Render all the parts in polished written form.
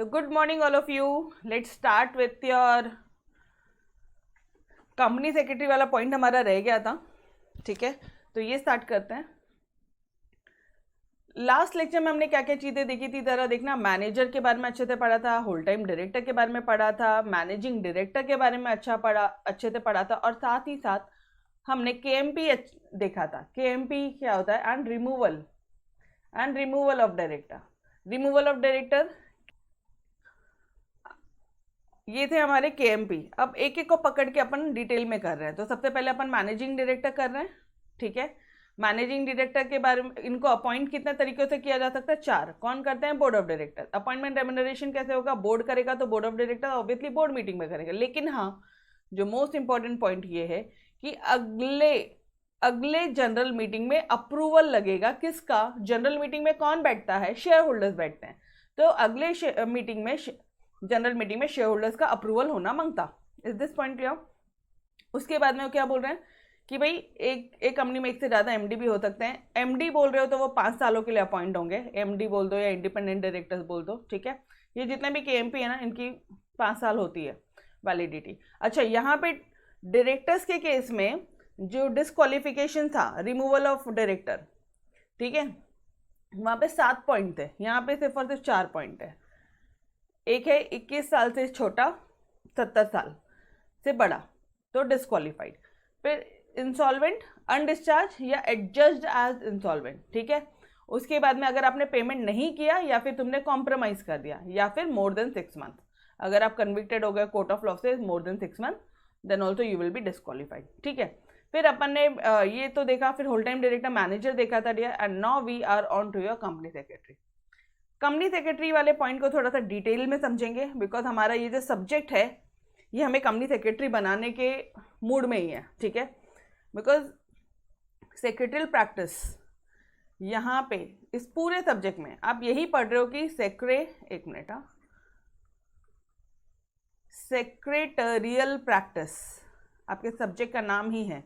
So good morning all of you. Let's start with your company secretary वाला point हमारा रह गया था. ठीक है, तो ये स्टार्ट करते हैं. लास्ट लेक्चर में हमने क्या क्या चीज़ें देखी थी जरा देखना. मैनेजर के बारे में अच्छे से पढ़ा था, होल टाइम डायरेक्टर के बारे में पढ़ा था, मैनेजिंग डायरेक्टर के बारे में अच्छे से पढ़ा था, और साथ ही साथ हमने KMP देखा था. KMP क्या होता है? And removal of director. Removal of director ये थे हमारे KMP. अब एक एक को पकड़ के अपन डिटेल में कर रहे हैं. तो सबसे पहले अपन मैनेजिंग डायरेक्टर कर रहे हैं. ठीक है, मैनेजिंग डायरेक्टर के बारे में इनको अपॉइंट कितने तरीकों से किया जा सकता है? 4. कौन करते हैं? Board of director. Appointment remuneration कैसे होगा? बोर्ड करेगा, तो board of director obviously board meeting में करेगा. लेकिन हाँ, जो मोस्ट इंपॉर्टेंट पॉइंट ये है कि अगले जनरल मीटिंग में अप्रूवल लगेगा. किसका? जनरल मीटिंग में कौन बैठता है? शेयर होल्डर्स बैठते हैं. तो अगले मीटिंग में जनरल मीटिंग में शेयर होल्डर्स का अप्रूवल होना मांगता. Is this point clear? उसके बाद में वो क्या बोल रहे हैं कि भाई एक कंपनी में एक से ज़्यादा MD भी हो सकते हैं. MD बोल रहे हो तो वो 5 सालों के लिए अपॉइंट होंगे. MD बोल दो या इंडिपेंडेंट डायरेक्टर्स बोल दो. ठीक है, ये जितने भी KMP है ना, इनकी 5 साल होती है वैलिडिटी. अच्छा, यहाँ पे डायरेक्टर्स के केस में जो डिस्क्वालिफिकेशन था, रिमूवल ऑफ डायरेक्टर, ठीक है, वहाँ पे 7 पॉइंट थे. यहाँ पे सिर्फ और सिर्फ 4 पॉइंट है. एक है 21 साल से छोटा, 70 साल से बड़ा, तो डिस्क्वालीफाइड. फिर इंसॉल्वेंट, अनडिस्चार्ज या एडजस्ड एज इंसॉल्वेंट. ठीक है, उसके बाद में अगर आपने पेमेंट नहीं किया या फिर तुमने कॉम्प्रोमाइज़ कर दिया या फिर मोर देन 6 मंथ, अगर आप कन्विक्टेड हो गए कोर्ट ऑफ लॉ से more than 6 month, then also you will be disqualified. ठीक है, फिर अपन ने ये तो देखा. फिर होल टाइम डायरेक्टर, मैनेजर देखा था dear. And now we are on to your company secretary. Company secretary वाले पॉइंट को थोड़ा सा डिटेल में समझेंगे, बिकॉज हमारा ये जो सब्जेक्ट है ये हमें कंपनी सेक्रेटरी बनाने के मूड में ही है. ठीक है, बिकॉज सेक्रेटरियल प्रैक्टिस यहाँ पे इस पूरे सब्जेक्ट में आप यही पढ़ रहे हो कि सेक्रेटरियल प्रैक्टिस आपके सब्जेक्ट का नाम ही है.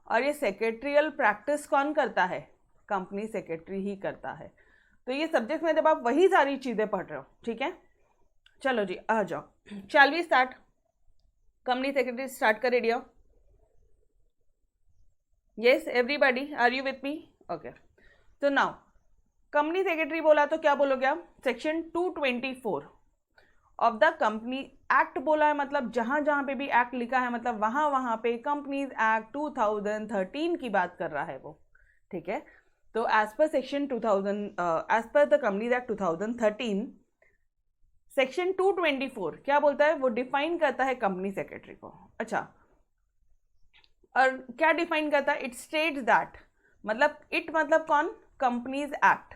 और ये सेक्रेटरियल प्रैक्टिस कौन करता है? कंपनी सेक्रेटरी ही करता है. तो ये सब्जेक्ट में जब आप वही सारी चीज़ें पढ़ रहे हो. ठीक है, चलो जी आ जाओ. Shall we start? Company secretary start कर रेडी हो? Yes everybody, are you with me? Okay, तो नाउ कंपनी सेक्रेटरी बोला तो क्या बोलोगे आप? Section 224 of the company act बोला है, मतलब जहां जहां पे भी एक्ट लिखा है मतलब वहां वहां पे कंपनीज एक्ट 2013 की बात कर रहा है वो. ठीक है, तो as per section 2000 as per the companies act 2013 section 224 क्या बोलता है? वो डिफाइन करता है कंपनी सेक्रेटरी को. अच्छा, और क्या डिफाइन करता है? इट स्टेट्स दैट, मतलब कौन? Companies act.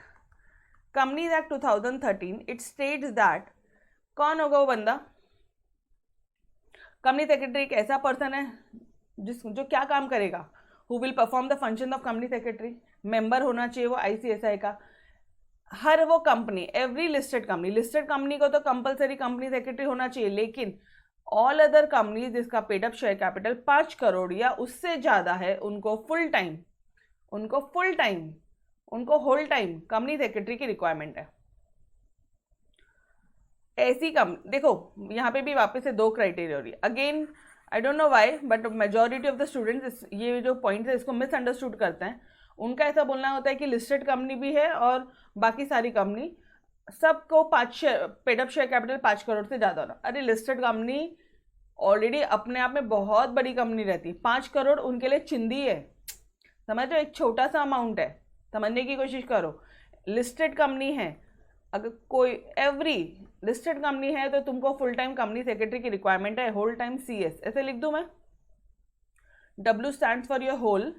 Companies act 2013 it states that कौन होगा वो बंदा? कंपनी सेक्रेटरी एक ऐसा पर्सन है जो क्या काम करेगा? Who will perform the function of company secretary. Member होना चाहिए वो ICSI का. हर वो कंपनी, एवरी लिस्टेड कंपनी को तो कंपलसरी कंपनी सेक्रेटरी होना चाहिए. लेकिन ऑल अदर कंपनी जिसका paid up share capital 5 crore या उससे ज़्यादा है, उनको होल टाइम कंपनी सेक्रेटरी की रिक्वायरमेंट है. ऐसी देखो यहाँ पे भी वापस से 2 क्राइटेरिया हो रही है. Again I don't know why, but majority of the students ये जो पॉइंट है इसको मिसअंडरस्टूड करते हैं. उनका ऐसा बोलना होता है कि लिस्टेड कंपनी भी है और बाकी सारी कंपनी सबको 5 paid up share capital 5 crore से ज़्यादा होना. अरे लिस्टेड कंपनी ऑलरेडी अपने आप में बहुत बड़ी कंपनी रहती है. 5 करोड़ उनके लिए चिंदी है, समझ लो, एक छोटा सा अमाउंट है. समझने की कोशिश करो. लिस्टेड कंपनी है, अगर कोई एवरी लिस्टेड कंपनी है तो तुमको फुल टाइम कंपनी सेक्रेटरी की रिक्वायरमेंट है. होल टाइम CS ऐसे लिख दूं मैं. W stands for your whole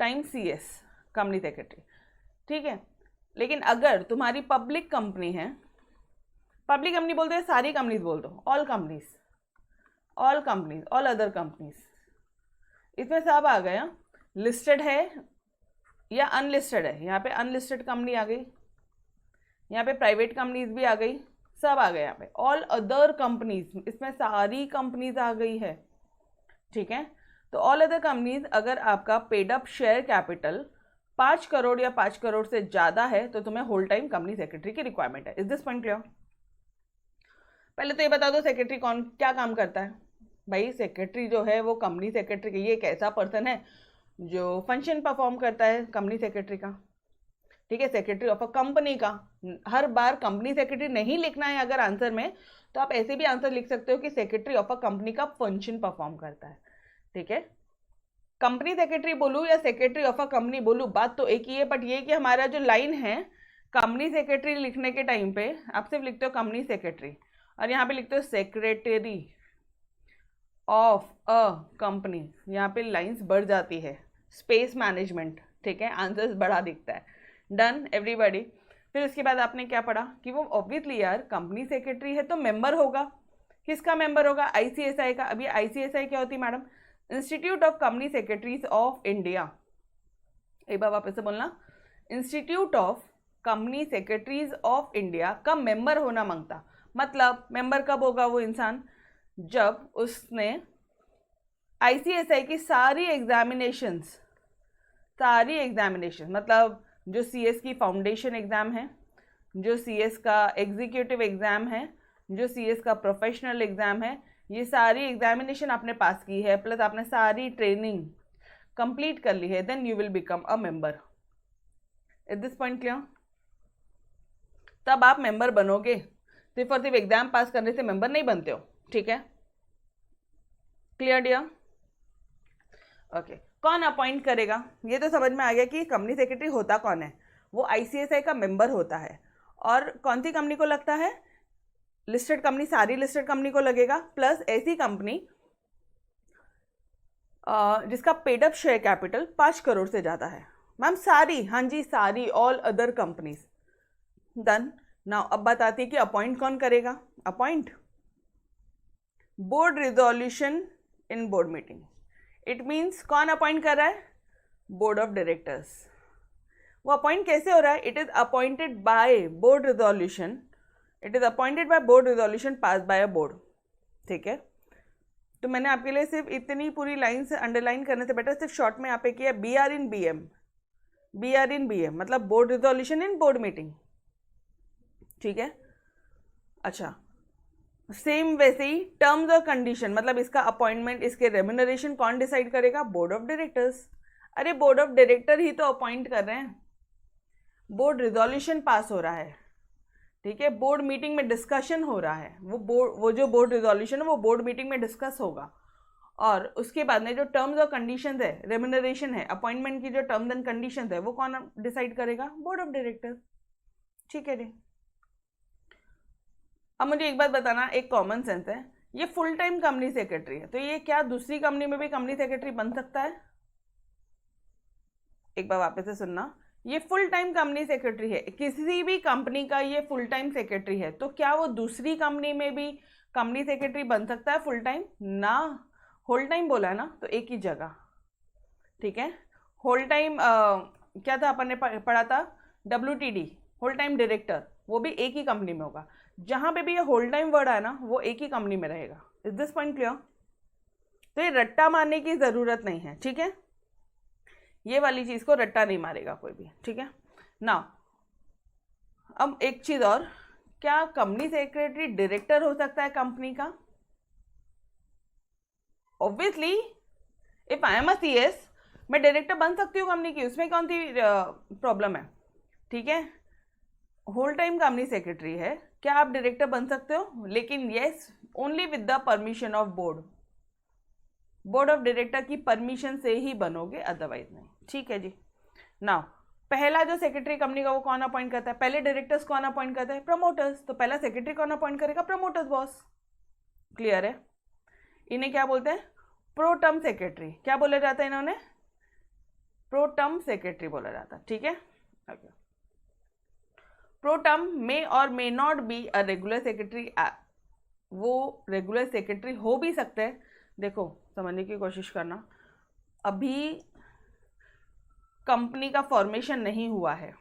time CS, company secretary. ठीक है, लेकिन अगर तुम्हारी पब्लिक कंपनी है, पब्लिक कंपनी बोलते हैं सारी कंपनीज बोल दो, ऑल अदर कंपनीज, इसमें सब आ गया. लिस्टेड है या अनलिस्टेड है, यहाँ पे अनलिस्टेड कंपनी आ गई, यहाँ पे प्राइवेट कंपनीज भी आ गई, सब आ गए. यहाँ पे ऑल अदर कंपनीज, इसमें सारी कंपनीज आ गई है. ठीक है, तो ऑल अदर कंपनीज अगर आपका paid up share capital 5 crore या 5 करोड़ से ज़्यादा है तो तुम्हें होल टाइम कंपनी सेक्रेटरी की रिक्वायरमेंट है. Is this point clear? पहले तो ये बता दो सेक्रेटरी कौन क्या काम करता है। भाई सेक्रेटरी जो है वो कंपनी सेक्रेटरी, ये एक ऐसा पर्सन है जो फंक्शन परफॉर्म करता है कंपनी सेक्रेटरी का, ठीक है, सेक्रेटरी ऑफ अ कंपनी का। हर बार कंपनी सेक्रेटरी नहीं लिखना है अगर आंसर में, तो आप ऐसे भी आंसर लिख सकते हो कि सेक्रेटरी ऑफ अ कंपनी का फंक्शन परफॉर्म करता है, ठीक है। कंपनी सेक्रेटरी बोलूँ या सेक्रेटरी ऑफ अ कंपनी बोलूँ, बात तो एक ही है, बट ये कि हमारा जो लाइन है कंपनी सेक्रेटरी लिखने के टाइम पे आप सिर्फ लिखते हो कंपनी सेक्रेटरी, और यहाँ पे लिखते हो सेक्रेटरी ऑफ अ कंपनी, यहाँ पे लाइंस बढ़ जाती है, स्पेस मैनेजमेंट, ठीक है, आंसर्स बड़ा दिखता है। Done everybody. फिर उसके बाद आपने क्या पढ़ा कि वो ऑब्वियसली यार कंपनी सेक्रेटरी है तो मेंबर होगा, किसका मेंबर होगा, आईसीएसआई का। अभी आईसीएसआई क्या होती है madam, institute of company secretaries of India. एक बार वापस से बोलना, institute of company secretaries of India का मेंबर होना मांगता। मतलब मेंबर कब होगा वो इंसान, जब उसने आईसीएसआई की सारी एग्जामिनेशंस मतलब जो सीएस की फाउंडेशन एग्जाम है, जो सीएस का एग्जीक्यूटिव एग्जाम है, जो सीएस का प्रोफेशनल एग्जाम है, ये सारी एग्जामिनेशन आपने पास की है, प्लस आपने सारी ट्रेनिंग कंप्लीट कर ली है, then you will become a member. Is this point clear? तब आप मेंबर बनोगे, सिर्फ और सिर्फ एग्जाम पास करने से मेंबर नहीं बनते हो, ठीक है। Clear dear? ओके, कौन अपॉइंट करेगा, ये तो समझ में आ गया कि कंपनी सेक्रेटरी होता कौन है, वो आईसीएसआई का मेंबर होता है। और कौन सी कंपनी को लगता है, लिस्टेड कंपनी, सारी लिस्टेड कंपनी को लगेगा, प्लस ऐसी कंपनी जिसका paid up share capital 5 crore से ज़्यादा है। मैम सारी, हाँ जी सारी, all other companies. Done. Now अब बात आती है कि अपॉइंट कौन करेगा। Appoint board resolution in board meeting. It means कौन अपॉइंट कर रहा है, बोर्ड ऑफ डायरेक्टर्स। वो अपॉइंट कैसे हो रहा है, it is appointed by board resolution, it is appointed by board resolution pass by a board, ठीक है। तो मैंने आपके लिए सिर्फ इतनी पूरी लाइन से अंडरलाइन करने से बेटर सिर्फ शॉर्ट में यहाँ पे किया B R in B M, मतलब board resolution in board meeting, ठीक है। अच्छा, सेम वैसे ही टर्म्स और कंडीशन, मतलब इसका अपॉइंटमेंट, इसके रेम्यूनरेशन कौन डिसाइड करेगा, बोर्ड ऑफ डायरेक्टर्स। अरे बोर्ड ऑफ डायरेक्टर ही तो अपॉइंट कर रहे हैं, बोर्ड रिजोल्यूशन पास हो रहा है, ठीक है, बोर्ड मीटिंग में डिस्कशन हो रहा है, वो जो बोर्ड रिजोल्यूशन है वो बोर्ड मीटिंग में डिस्कस होगा, और उसके बाद में जो टर्म्स और कंडीशंस है, रेम्यूनरेशन है, अपॉइंटमेंट की जो टर्म्स एंड कंडीशंस है, वो कौन डिसाइड करेगा, बोर्ड ऑफ डायरेक्टर्स, ठीक है जी। अब मुझे एक बात बताना, एक कॉमन सेंस है, ये फुल टाइम कंपनी सेक्रेटरी है, तो ये क्या दूसरी कंपनी में भी कंपनी सेक्रेटरी बन सकता है? एक बार वापस से सुनना, ये फुल टाइम कंपनी सेक्रेटरी है, किसी भी कंपनी का ये फुल टाइम सेक्रेटरी है, तो क्या वो दूसरी कंपनी में भी कंपनी सेक्रेटरी बन सकता है फुल टाइम? ना, होल टाइम बोला है ना, तो एक ही जगह, ठीक है। होल टाइम क्या था अपन ने पढ़ा था, WTD, होल टाइम डायरेक्टर, वो भी एक ही कंपनी में होगा। जहां पे भी ये होल टाइम वर्ड है ना, वो एक ही कंपनी में रहेगा। Is this point clear? तो ये रट्टा मारने की जरूरत नहीं है, ठीक है, ये वाली चीज को रट्टा नहीं मारेगा कोई भी, ठीक है ना। अब एक चीज और, क्या कंपनी सेक्रेटरी डायरेक्टर हो सकता है कंपनी का? Obviously, if I am a CS मैं डायरेक्टर बन सकती हूँ कंपनी की, उसमें कौन सी प्रॉब्लम है, ठीक है। होल टाइम कंपनी सेक्रेटरी है, क्या आप डायरेक्टर बन सकते हो, लेकिन yes only with the permission of board of director की परमिशन से ही बनोगे, अदरवाइज नहीं, ठीक है जी। नाउ पहला जो सेक्रेटरी कंपनी का वो कौन अपॉइंट करता है, पहले डायरेक्टर्स कौन अपॉइंट करता है, प्रमोटर्स, तो पहला सेक्रेटरी कौन अपॉइंट करेगा, प्रमोटर्स बॉस। क्लियर है? इन्हें क्या बोलते हैं, प्रोटर्म सेक्रेटरी। क्या बोला जाता है इन्होंने, प्रोटर्म सेक्रेटरी बोला जाता है, ठीक है। Okay, प्रोटर्म may or may not be a regular secretary, वो रेगुलर सेक्रेटरी हो भी सकते हैं। देखो समझने की कोशिश करना, अभी कंपनी का फॉर्मेशन नहीं हुआ है,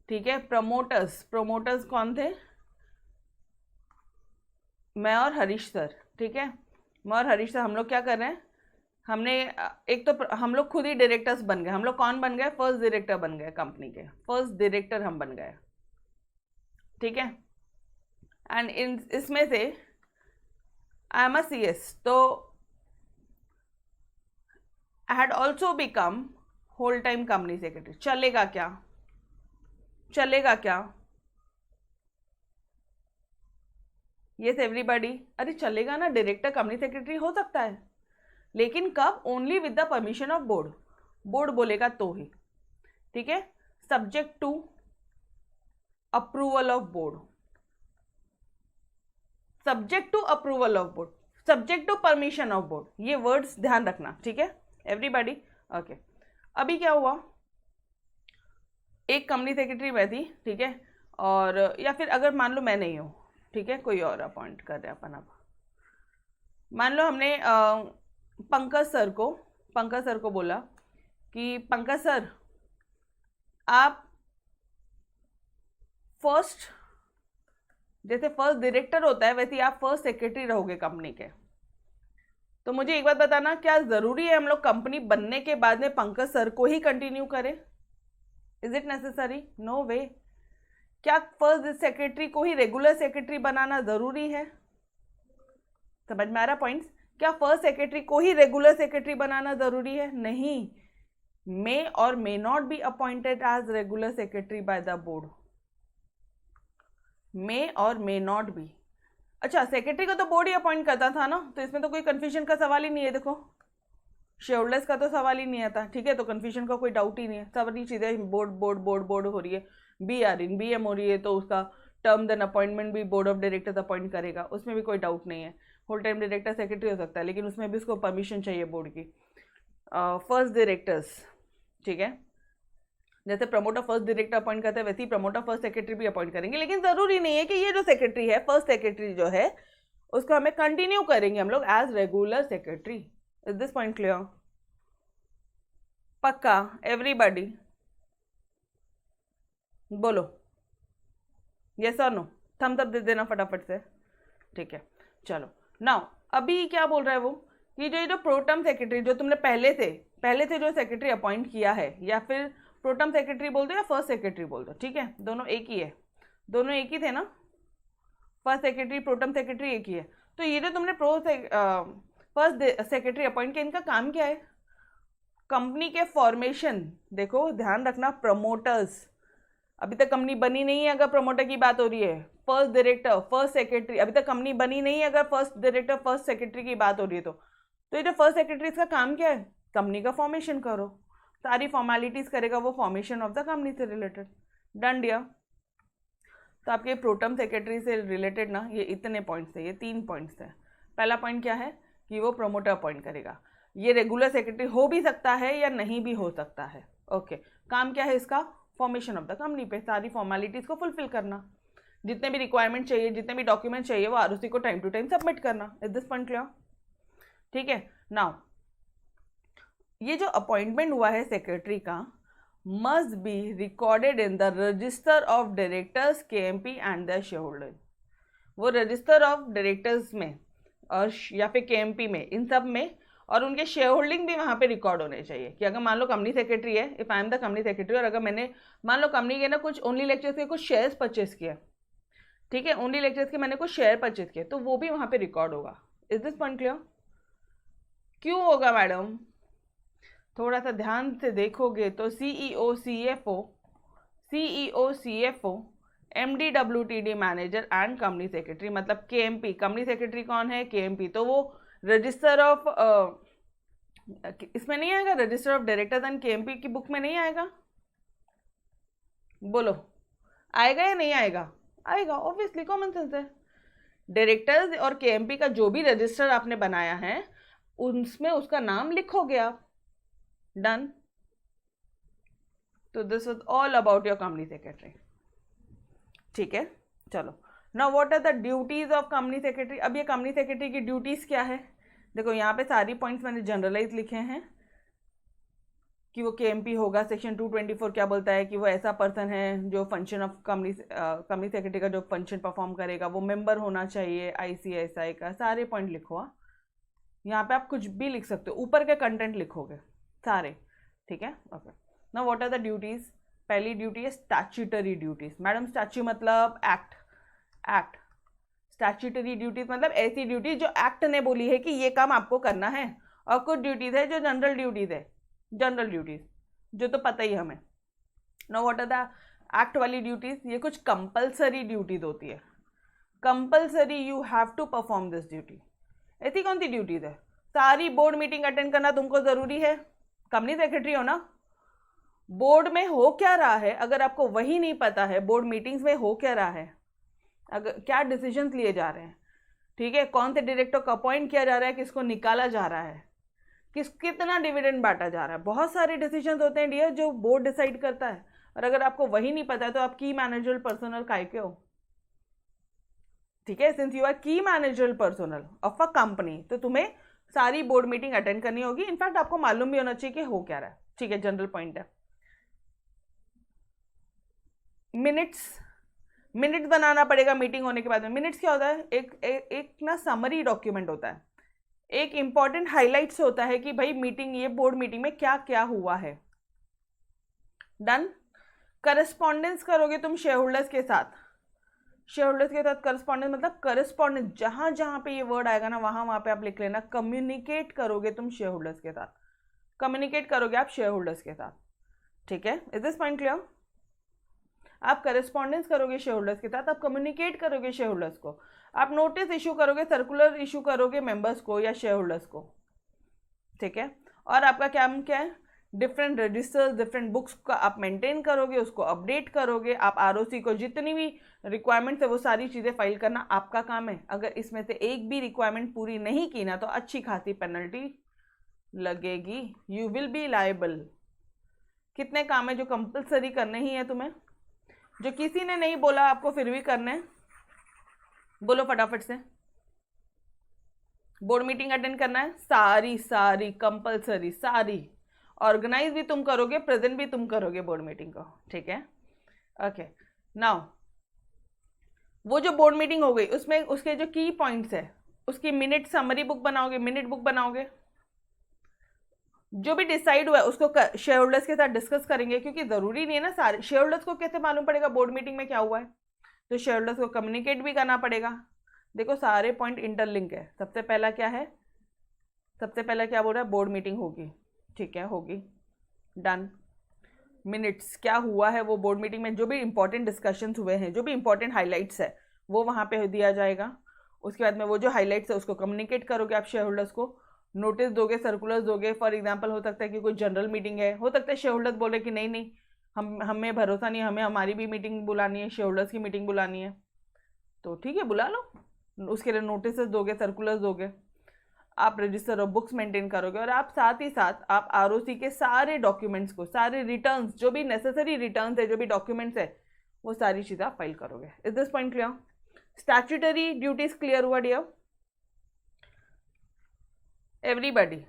ठीक है। प्रमोटर्स कौन थे, मैं और हरीश सर, ठीक है। मैं और हरीश सर हम लोग क्या कर रहे हैं, हमने एक तो हम लोग खुद ही डायरेक्टर्स बन गए। हम लोग कौन बन गए, फर्स्ट डायरेक्टर बन गए कंपनी के, फर्स्ट डायरेक्टर हम बन गए, ठीक है। एंड इसमें से आई एम अ CS, तो I had also become whole time company secretary. चलेगा क्या? चलेगा क्या? Yes everybody? अरे चलेगा ना, डायरेक्टर कंपनी सेक्रेटरी हो सकता है, लेकिन कब? Only with the permission of board. Board बोलेगा तो ही, ठीक है। Subject to approval of board, subject to approval of board, subject to permission of board, ये वर्ड्स ध्यान रखना, ठीक है एवरीबॉडी। ओके, अभी क्या हुआ, एक कंपनी सेक्रेटरी मैं थी, ठीक है, और या फिर अगर मान लो मैं नहीं हूँ, ठीक है, कोई और अपॉइंट कर रहे अपन। अब मान लो हमने पंकज सर को बोला कि पंकज सर आप फर्स्ट, जैसे फर्स्ट डायरेक्टर होता है वैसे ही आप फर्स्ट सेक्रेटरी रहोगे कंपनी के। तो मुझे एक बात बताना, क्या जरूरी है हम लोग कंपनी बनने के बाद में पंकज सर को ही कंटिन्यू करें? Is it necessary? नो वे। क्या फर्स्ट सेक्रेटरी को ही रेगुलर सेक्रेटरी बनाना जरूरी है? समझ में आ रहा पॉइंट्स? क्या फर्स्ट सेक्रेटरी को ही रेगुलर सेक्रेटरी बनाना जरूरी है? नहीं। May or may not be appointed as regular secretary by the board. May or may not be. अच्छा, सेक्रेटरी को तो बोर्ड ही अपॉइंट करता था ना, तो इसमें तो कोई कंफ्यूजन का सवाल ही नहीं है। देखो, शेयरहोल्डर्स का तो सवाल ही नहीं आता, ठीक है, तो कंफ्यूजन का कोई डाउट ही नहीं है। सारी चीज़ें बोर्ड बोर्ड बोर्ड बोर्ड हो रही है, BM हो रही है, तो उसका टर्म देन अपॉइंटमेंट भी बोर्ड ऑफ डायरेक्टर्स अपॉइंट करेगा, उसमें भी कोई डाउट नहीं है। होल टाइम डायरेक्टर सेक्रेटरी हो सकता है, लेकिन उसमें भी उसको परमिशन चाहिए बोर्ड की। फर्स्ट डायरेक्टर्स, ठीक है, जैसे प्रमोटर फर्स्ट डायरेक्टर अपॉइंट करते हैं वैसे ही प्रमोटर फर्स्ट सेक्रेटरी भी अपॉइंट करेंगे, लेकिन जरूरी नहीं है कि ये जो सेक्रेटरी है, फर्स्ट सेक्रेटरी जो है, उसको हमें कंटिन्यू करेंगे हम लोग as regular secretary. Is this point clear? पक्का एवरीबॉडी? बोलो यस और नो, थम्स अप दे देना फटाफट से, ठीक है। चलो नाउ अभी क्या बोल रहा है वो, कि जो प्रोटम सेक्रेटरी जो तुमने पहले से जो सेक्रेटरी अपॉइंट किया है, या फिर प्रोटम सेक्रेटरी बोल दो या फर्स्ट सेक्रेटरी बोल दो, ठीक है, दोनों एक ही है, दोनों एक ही थे ना, फर्स्ट सेक्रेटरी प्रोटम सेक्रेटरी एक ही है। तो ये जो तुमने फर्स्ट सेक्रेटरी अपॉइंट किया, इनका काम क्या है? कंपनी के फॉर्मेशन, देखो ध्यान रखना, प्रमोटर्स, अभी तक कंपनी बनी नहीं है अगर प्रमोटर की बात हो रही है, फर्स्ट डायरेक्टर फर्स्ट सेक्रेटरी, अभी तक कंपनी बनी नहीं है अगर फर्स्ट डायरेक्टर फर्स्ट सेक्रेटरी की बात हो रही है, तो ये जो फर्स्ट सेक्रेटरी, इसका काम क्या है? कंपनी का फॉर्मेशन करो, सारी फॉर्मेलिटीज करेगा वो, फॉर्मेशन ऑफ द कंपनी से रिलेटेड। Done dear? तो आपके प्रोटम सेक्रेटरी से रिलेटेड ना ये इतने पॉइंट्स है, ये 3 पॉइंट्स है। पहला पॉइंट क्या है कि वो प्रोमोटर अपॉइंट करेगा, ये रेगुलर सेक्रेटरी हो भी सकता है या नहीं भी हो सकता है। ओके, काम क्या है इसका? फॉर्मेशन ऑफ द कंपनी पे सारी फॉर्मेलिटीज को फुलफिल करना, जितने भी रिक्वायरमेंट चाहिए, जितने भी डॉक्यूमेंट चाहिए, वो ROC को टाइम टू टाइम सबमिट करना। Is this point clear? ठीक है। नाउ ये जो अपॉइंटमेंट हुआ है सेक्रेटरी का, must be recorded in the register of directors KMP and the share holder. वो रजिस्टर ऑफ डायरेक्टर्स में और या फिर KMP में, इन सब में, और उनके शेयर होल्डिंग भी वहाँ पे रिकॉर्ड होने चाहिए। कि अगर मान लो कंपनी सेक्रेटरी है, if I am the company secretary, और अगर मैंने मान लो कंपनी के ना कुछ ओनली लेक्चर्स के कुछ शेयर्स परचेस किया, ठीक है, ओनली लेक्चर्स के मैंने कुछ शेयर परचेस किए, तो वो भी वहाँ पे रिकॉर्ड होगा। Is this point clear? क्यों होगा मैडम? थोड़ा सा ध्यान से देखोगे तो CEO CFO MD WTD manager and company secretary, मतलब KMP, कंपनी सेक्रेटरी कौन है? KMP, तो वो रजिस्टर ऑफ इसमें नहीं आएगा? Register of directors and KMP की बुक में नहीं आएगा? बोलो आएगा या नहीं आएगा? आएगा, ऑब्वियसली, कॉमन सेंस है। डायरेक्टर्स और KMP का जो भी रजिस्टर आपने बनाया है, उसमें उसका नाम लिखोगे आप। डन? तो this was all about your company secretary, ठीक है। चलो, now what are the duties of company secretary. अब ये कंपनी सेक्रेटरी की ड्यूटीज क्या है? देखो यहाँ पे सारी पॉइंट्स मैंने जनरलाइज लिखे हैं कि वो KMP होगा। सेक्शन 224 क्या बोलता है कि वो ऐसा पर्सन है जो फंक्शन ऑफ कंपनी सेक्रेटरी का जो फंक्शन परफॉर्म करेगा, वो मेंबर होना चाहिए ICSI का। सारे पॉइंट लिखो। यहाँ पे आप कुछ भी लिख सकते हो, ऊपर के कंटेंट लिखोगे सारे, ठीक है। Okay, now what are the duties. पहली ड्यूटी है स्टैट्यूटरी ड्यूटीज। मैडम स्टैच्यू मतलब एक्ट, स्टैट्यूटरी ड्यूटीज मतलब ऐसी ड्यूटी जो एक्ट ने बोली है कि ये काम आपको करना है, और कुछ ड्यूटीज है जो जनरल ड्यूटीज है, जनरल ड्यूटीज जो तो पता ही हमें। Know what are the act वाली ड्यूटीज, ये कुछ कंपल्सरी ड्यूटीज होती है, compulsory you have to perform this duty. ऐसी कौन सी ड्यूटीज है? सारी बोर्ड मीटिंग अटेंड करना तुमको जरूरी है, कंपनी सेक्रेटरी हो ना, बोर्ड में हो क्या रहा है अगर आपको वही नहीं पता है, बोर्ड मीटिंग्स में हो क्या रहा है, अगर क्या डिसीजंस लिए जा रहे हैं, ठीक है, कौन से डायरेक्टर को अपॉइंट किया जा रहा है, किसको निकाला जा रहा है, कितना डिविडेंड बांटा जा रहा है, बहुत सारे डिसीजंस होते हैं डियर जो बोर्ड डिसाइड करता है। और अगर आपको वही नहीं पता है तो आप की मैनेजरल पर्सनल काय के हो, ठीक है, सिंस यू आर की managerial personnel of a company तो तुम्हें सारी बोर्ड मीटिंग अटेंड करनी होगी, इनफैक्ट आपको मालूम भी होना चाहिए कि हो क्या रहा है, ठीक है, जनरल पॉइंट है। मिनट्स बनाना पड़ेगा मीटिंग होने के बाद में। मिनट्स क्या होता है? एक ना समरी डॉक्यूमेंट होता है, एक इंपॉर्टेंट हाइलाइट्स होता है कि भाई मीटिंग, ये बोर्ड मीटिंग में क्या क्या हुआ है। डन। करस्पॉन्डेंस करोगे तुम शेयर होल्डर्स के साथ, शेयर होल्डर्स के साथ करस्पॉन्डेंस मतलब करस्पॉन्डेंस, जहां जहां पे ये वर्ड आएगा ना वहां पे आप लिख लेना, कम्युनिकेट करोगे तुम शेयर होल्डर्स के साथ, कम्युनिकेट करोगे आप शेयर होल्डर्स के साथ, ठीक है, इज दिस पॉइंट क्लियर? आप करस्पॉन्डेंस करोगे शेयर होल्डर्स के साथ, आप कम्युनिकेट करोगे शेयर होल्डर्स को, आप नोटिस इशू करोगे, सर्कुलर इशू करोगे मेंबर्स को या शेयर होल्डर्स को, ठीक है, और आपका काम क्या है? डिफरेंट रजिस्टर्स, डिफरेंट बुक्स का आप मेंटेन करोगे, उसको अपडेट करोगे, आप आरओसी को जितनी भी रिक्वायरमेंट्स है वो सारी चीज़ें फाइल करना आपका काम है। अगर इसमें से एक भी रिक्वायरमेंट पूरी नहीं की ना तो अच्छी खासी पेनल्टी लगेगी, यू विल बी लायबल। कितने काम है जो कंपल्सरी करने ही है तुम्हें, जो किसी ने नहीं बोला आपको फिर भी करने, बोलो फटाफट से। बोर्ड मीटिंग अटेंड करना है, सारी कंपल्सरी, सारी ऑर्गेनाइज भी तुम करोगे, प्रेजेंट भी तुम करोगे बोर्ड मीटिंग को, ठीक है, ओके। नाउ वो जो बोर्ड मीटिंग हो गई उसमें उसके जो की पॉइंट्स है उसकी मिनट समरी बुक बनाओगे, मिनट बुक बनाओगे, जो भी डिसाइड हुआ है उसको शेयर होल्डर्स के साथ डिस्कस करेंगे, क्योंकि जरूरी नहीं है ना सारे शेयर होल्डर्स को कैसे मालूम पड़ेगा बोर्ड मीटिंग में क्या हुआ है, तो शेयर होल्डर्स को कम्युनिकेट भी करना पड़ेगा। देखो सारे पॉइंट इंटरलिंक है। सबसे पहला क्या है, सबसे पहला क्या बोल रहा है? बोर्ड मीटिंग होगी, ठीक है, होगी, डन। मिनट्स क्या हुआ है वो बोर्ड मीटिंग में, जो भी इंपॉर्टेंट डिस्कशंस हुए हैं, जो भी इंपॉर्टेंट हाईलाइट्स है वो वहाँ पे दिया जाएगा। उसके बाद में वो जो हाईलाइट्स है उसको कम्युनिकेट करोगे आप शेयर होल्डर्स को, नोटिस दोगे, सर्कुलर्स दोगे। फॉर एग्जांपल हो सकता है कि कोई जनरल मीटिंग है, हो सकता है शेयर होल्डर्स बोले कि नहीं नहीं हमें भरोसा नहीं, हमें हमारी भी मीटिंग बुलानी है, शेयर होल्डर्स की मीटिंग बुलानी है, तो ठीक है बुला लो, उसके लिए नोटिस दोगे, सर्कुलर्स दोगे, आप रजिस्टर ऑफ बुक्स मेंटेन करोगे, और आप साथ ही साथ आप आरओसी के सारे डॉक्यूमेंट्स को, सारे रिटर्न्स, जो भी नेसेसरी रिटर्न्स है, जो भी डॉक्यूमेंट्स है, वो सारी चीज़ें आप फाइल करोगे। Is this point clear? Statutory duties clear हुआ डियर एवरीबॉडी?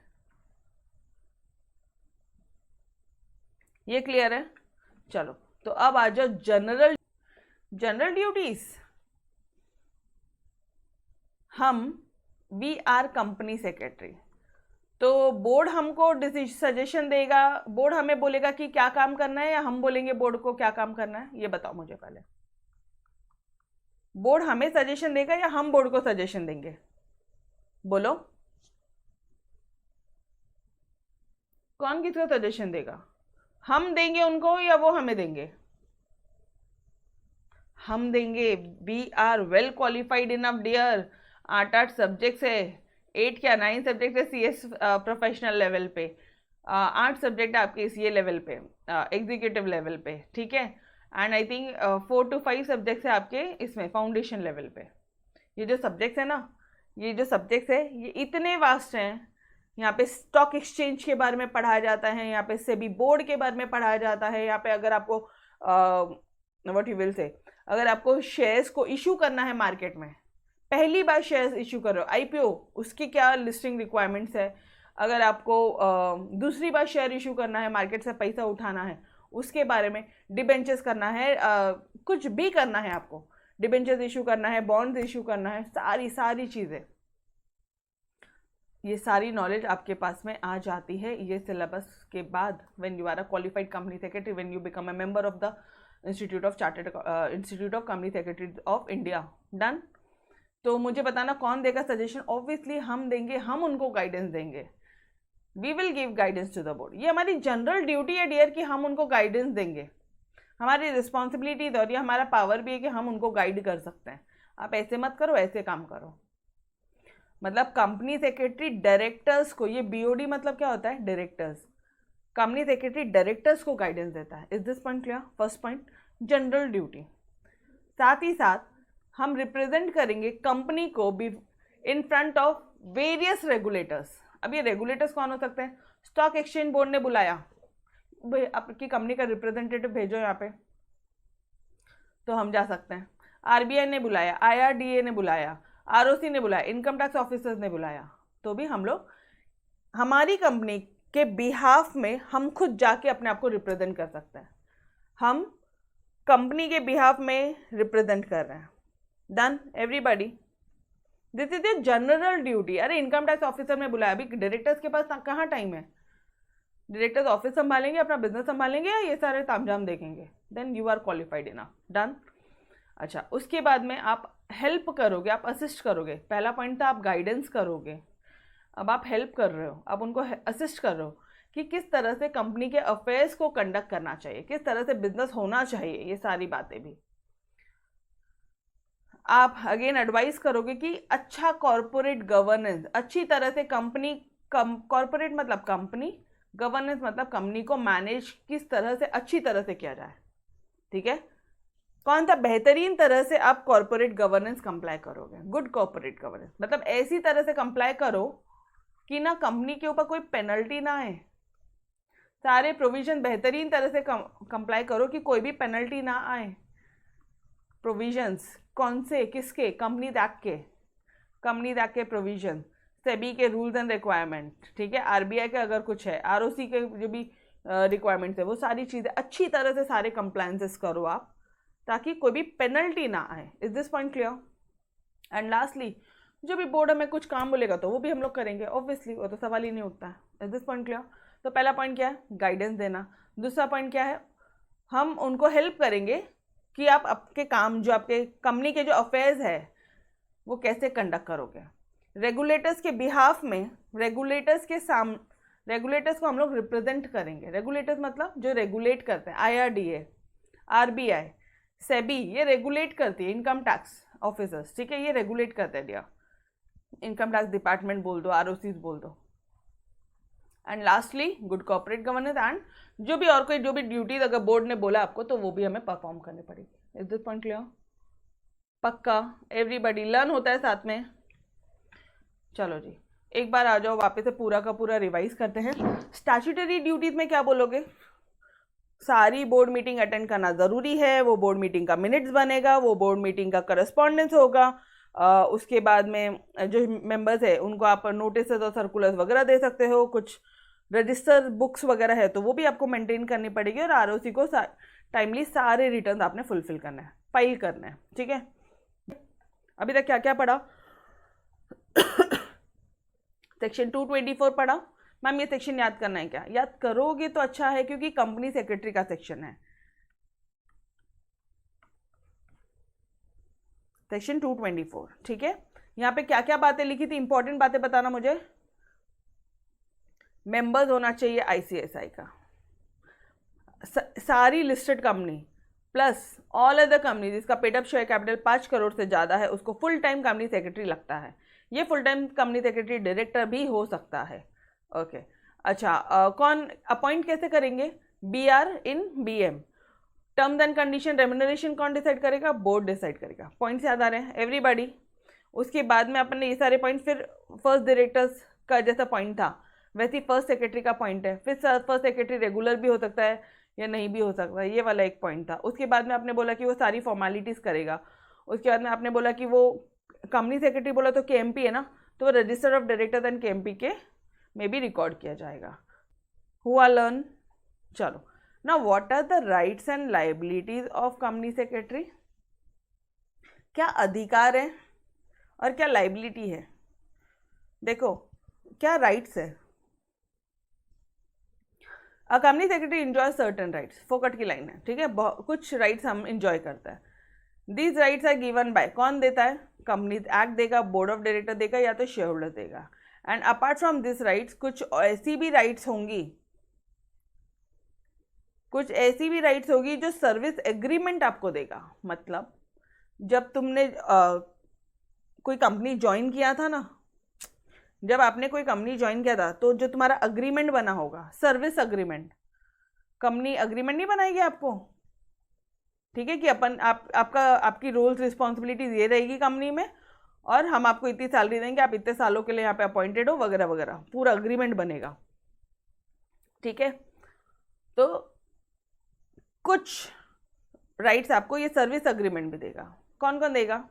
ये क्लियर है? चलो तो अब आ जाओ जनरल ड्यूटीज। हम वी आर कंपनी सेक्रेटरी, तो बोर्ड हमको सजेशन देगा, बोर्ड हमें बोलेगा कि क्या काम करना है, या हम बोलेंगे बोर्ड को क्या काम करना है? ये बताओ मुझे पहले। बोर्ड हमें सजेशन देगा या हम बोर्ड को सजेशन देंगे? बोलो कौन किसको सजेशन देगा? हम देंगे उनको या वो हमें देंगे? हम देंगे। We are well qualified enough dear. 8 subjects है, 8 क्या 9 सब्जेक्ट है CS प्रोफेशनल लेवल पे, 8 सब्जेक्ट आपके CA लेवल पे, एग्जीक्यूटिव लेवल पे, ठीक है, and I think 4 to 5 subjects है आपके इसमें फाउंडेशन लेवल पे। ये जो सब्जेक्ट्स है ना, ये जो सब्जेक्ट्स है ये इतने वास्ट हैं। यहाँ पे स्टॉक एक्सचेंज के बारे में पढ़ाया जाता है, यहाँ पे सेबी बोर्ड के बारे में पढ़ाया जाता है, यहाँ पे अगर आपको व्हाट यू विल से, अगर आपको शेयर्स को इशू करना है मार्केट में, पहली बार शेयर्स इशू कर रहे हो, IPO, उसकी क्या लिस्टिंग रिक्वायरमेंट्स है, अगर आपको दूसरी बार शेयर इशू करना है, मार्केट से पैसा उठाना है, उसके बारे में, डिबेंचर्स करना है, कुछ भी करना है आपको, डिबेंचर्स इशू करना है, बॉन्ड्स इशू करना है, सारी चीज़ें, ये सारी नॉलेज आपके पास में आ जाती है ये सिलेबस के बाद। When you are a qualified company secretary, when you become a member of the institute of company secretary of India. Done? तो मुझे बताना कौन देगा सजेशन? ऑब्वियसली हम देंगे, हम उनको गाइडेंस देंगे। We will give guidance to the board. ये हमारी जनरल ड्यूटी है डियर कि हम उनको गाइडेंस देंगे, हमारी रिस्पॉन्सिबिलिटी है और ये हमारा पावर भी है कि हम उनको गाइड कर सकते हैं। आप ऐसे मत करो, ऐसे काम करो। मतलब कंपनी सेक्रेटरी डायरेक्टर्स को, ये बीओडी मतलब क्या होता है? डायरेक्टर्स। कंपनी सेक्रेटरी डायरेक्टर्स को गाइडेंस देता है। Is this point clear? First point general duty. साथ ही साथ हम रिप्रेजेंट करेंगे कंपनी को भी in front of various regulators. अब ये रेगुलेटर्स कौन हो सकते हैं? स्टॉक एक्सचेंज बोर्ड ने बुलाया, भाई आपकी कंपनी का रिप्रेजेंटेटिव भेजो यहाँ पे, तो हम जा सकते हैं। आरबीआई ने बुलाया, आईआरडीए ने बुलाया, आरओसी ने बुलाया, इनकम टैक्स ऑफिसर्स ने बुलाया, तो भी हम लोग हमारी कंपनी के बिहाफ में हम खुद जाके अपने आप को रिप्रेजेंट कर सकते हैं। हम कंपनी के बिहाफ में रिप्रेजेंट कर रहे हैं। Done everybody? This is a general duty. अरे इनकम टैक्स ऑफिसर ने बुलाया, अभी डायरेक्टर्स के पास कहाँ टाइम है? डायरेक्टर्स ऑफिस संभालेंगे, अपना बिजनेस संभालेंगे, या ये सारे तामझाम देखेंगे? Then you are qualified enough. Done. अच्छा, उसके बाद में आप हेल्प करोगे, आप असिस्ट करोगे। पहला पॉइंट था आप गाइडेंस करोगे, अब आप हेल्प कर रहे हो, आप उनको असिस्ट कर रहे हो कि किस तरह से कंपनी के अफेयर्स को कंडक्ट करना चाहिए, किस तरह से बिजनेस होना चाहिए, ये सारी बातें भी आप अगेन एडवाइस करोगे कि अच्छा कॉरपोरेट गवर्नेंस, अच्छी तरह से कंपनी, कॉरपोरेट मतलब कंपनी, गवर्नेंस मतलब कंपनी को मैनेज किस तरह से अच्छी तरह से किया जाए। ठीक है? कौन सा बेहतरीन तरह से आप कॉरपोरेट गवर्नेंस कंप्लाई करोगे? गुड कॉरपोरेट गवर्नेंस मतलब ऐसी तरह से कंप्लाई करो कि ना कंपनी के ऊपर कोई पेनल्टी ना आए, सारे प्रोविजन बेहतरीन तरह से कंप्लाई करो कि कोई भी पेनल्टी ना आए। प्रोविजंस कौन से? किसके? कंपनीज एक्ट के प्रोविजन, सेबी के रूल्स एंड रिक्वायरमेंट, ठीक है, आरबीआई के अगर कुछ है, आरओसी के जो भी रिक्वायरमेंट्स है, वो सारी चीज़ें अच्छी तरह से सारे कंप्लायंसेस करो आप, ताकि कोई भी पेनल्टी ना आए। Is this point clear? And lastly, जो भी बोर्ड हमें कुछ काम बोलेगा तो वो भी हम लोग करेंगे, ऑब्वियसली, वो तो सवाल ही नहीं उठता है। Is this point clear? तो पहला पॉइंट क्या है? गाइडेंस देना। दूसरा पॉइंट क्या है? हम उनको हेल्प करेंगे कि आप आपके काम, जो आपके कंपनी के जो अफेयर्स है वो कैसे कंडक्ट करोगे। रेगुलेटर्स के बिहाफ में, रेगुलेटर्स को हम लोग रिप्रेजेंट करेंगे। रेगुलेटर्स मतलब जो रेगुलेट करते हैं, आईआरडीए, आरबीआई, सेबी, ये रेगुलेट करती है, इनकम टैक्स ऑफिसर्स, ठीक है, ये रेगुलेट करते हैं डियर, इनकम टैक्स डिपार्टमेंट बोल दो, आरओसी बोल दो। And lastly good corporate governance, and जो भी ड्यूटीज अगर बोर्ड ने बोला आपको तो वो भी हमें परफॉर्म करनी पड़ेगी। Is this point clear? पक्का? एवरीबॉडी लर्न होता है साथ में। चलो जी, एक बार आ जाओ, वापस से पूरा का पूरा रिवाइज करते हैं। स्टैट्यूटरी ड्यूटीज में क्या बोलोगे? सारी बोर्ड मीटिंग अटेंड करना ज़रूरी है, वो बोर्ड मीटिंग का मिनट्स बनेगा, वो बोर्ड मीटिंग का करस्पॉन्डेंस होगा, उसके बाद में जो मेंबर्स है उनको आप नोटिस और सर्कुलर्स वगैरह दे सकते हो, कुछ रजिस्टर बुक्स वगैरह है तो वो भी आपको मेंटेन करनी पड़ेगी, और आरओसी को टाइमली सारे रिटर्न आपने फुलफिल करना है, फाइल करना है। ठीक है? अभी तक क्या क्या पढ़ा? सेक्शन 224 पढ़ा। मैम ये सेक्शन याद करना है क्या? याद करोगे तो अच्छा है, क्योंकि कंपनी सेक्रेटरी का सेक्शन है। सेक्शन 224, ठीक है? यहाँ पे क्या क्या बातें लिखी थी, इंपॉर्टेंट बातें बताना मुझे। मेंबर्स होना चाहिए आईसीआईसीआई का, सारी listed company plus all other company जिसका paid up share capital 5 crore से ज़्यादा है, उसको फुल टाइम कंपनी सेक्रेटरी लगता है। ये full time company secretary director भी हो सकता है। ओके अच्छा, कौन अपॉइंट कैसे करेंगे? BR in BM. Terms and condition, remuneration कौन डिसाइड करेगा? बोर्ड डिसाइड करेगा। पॉइंट्स याद आ रहे हैं एवरीबॉडी? उसके बाद में अपन ने ये सारे पॉइंट, फिर फर्स्ट डायरेक्टर्स का जैसा पॉइंट था वैसे ही फर्स्ट सेक्रेटरी का पॉइंट है। फिर फर्स्ट सेक्रेटरी रेगुलर भी हो सकता है या नहीं भी हो सकता है, ये वाला एक पॉइंट था। उसके बाद में आपने बोला कि वो सारी फॉर्मेलिटीज़ करेगा। उसके बाद में आपने बोला कि वो कंपनी सेक्रेटरी बोला तो केएमपी है ना, तो वो register of directors and KMP के में भी रिकॉर्ड किया जाएगा। हुआ लर्न? चलो ना, what are the rights and liabilities of company secretary? क्या अधिकार है और क्या लायबिलिटी है? देखो क्या राइट्स है, a company secretary enjoy certain rights, फोकट की लाइन है, ठीक है, कुछ राइट्स हम इंजॉय करता है। These rights are given by, कौन देता है? कंपनीज एक्ट देगा, बोर्ड ऑफ डायरेक्टर देगा, या तो शेयर होल्डर देगा। And apart from this rights कुछ ऐसी भी राइट्स होंगी, कुछ ऐसी भी राइट्स होगी जो सर्विस एग्रीमेंट आपको देगा। मतलब जब तुमने कोई कंपनी ज्वाइन किया था ना, जब आपने कोई कंपनी ज्वाइन किया था तो जो तुम्हारा अग्रीमेंट बना होगा, सर्विस अग्रीमेंट, कंपनी अग्रीमेंट नहीं बनाएगी आपको, ठीक है, कि आपकी रोल्स रिस्पॉन्सिबिलिटीज ये रहेगी कंपनी में, और हम आपको इतनी सैलरी देंगे, आप इतने सालों के लिए यहाँ पे अपॉइंटेड हो, वगैरह वगैरह, पूरा अग्रीमेंट बनेगा, ठीक है। तो कुछ राइट्स आपको ये सर्विस अग्रीमेंट भी देगा। कौन कौन देगा?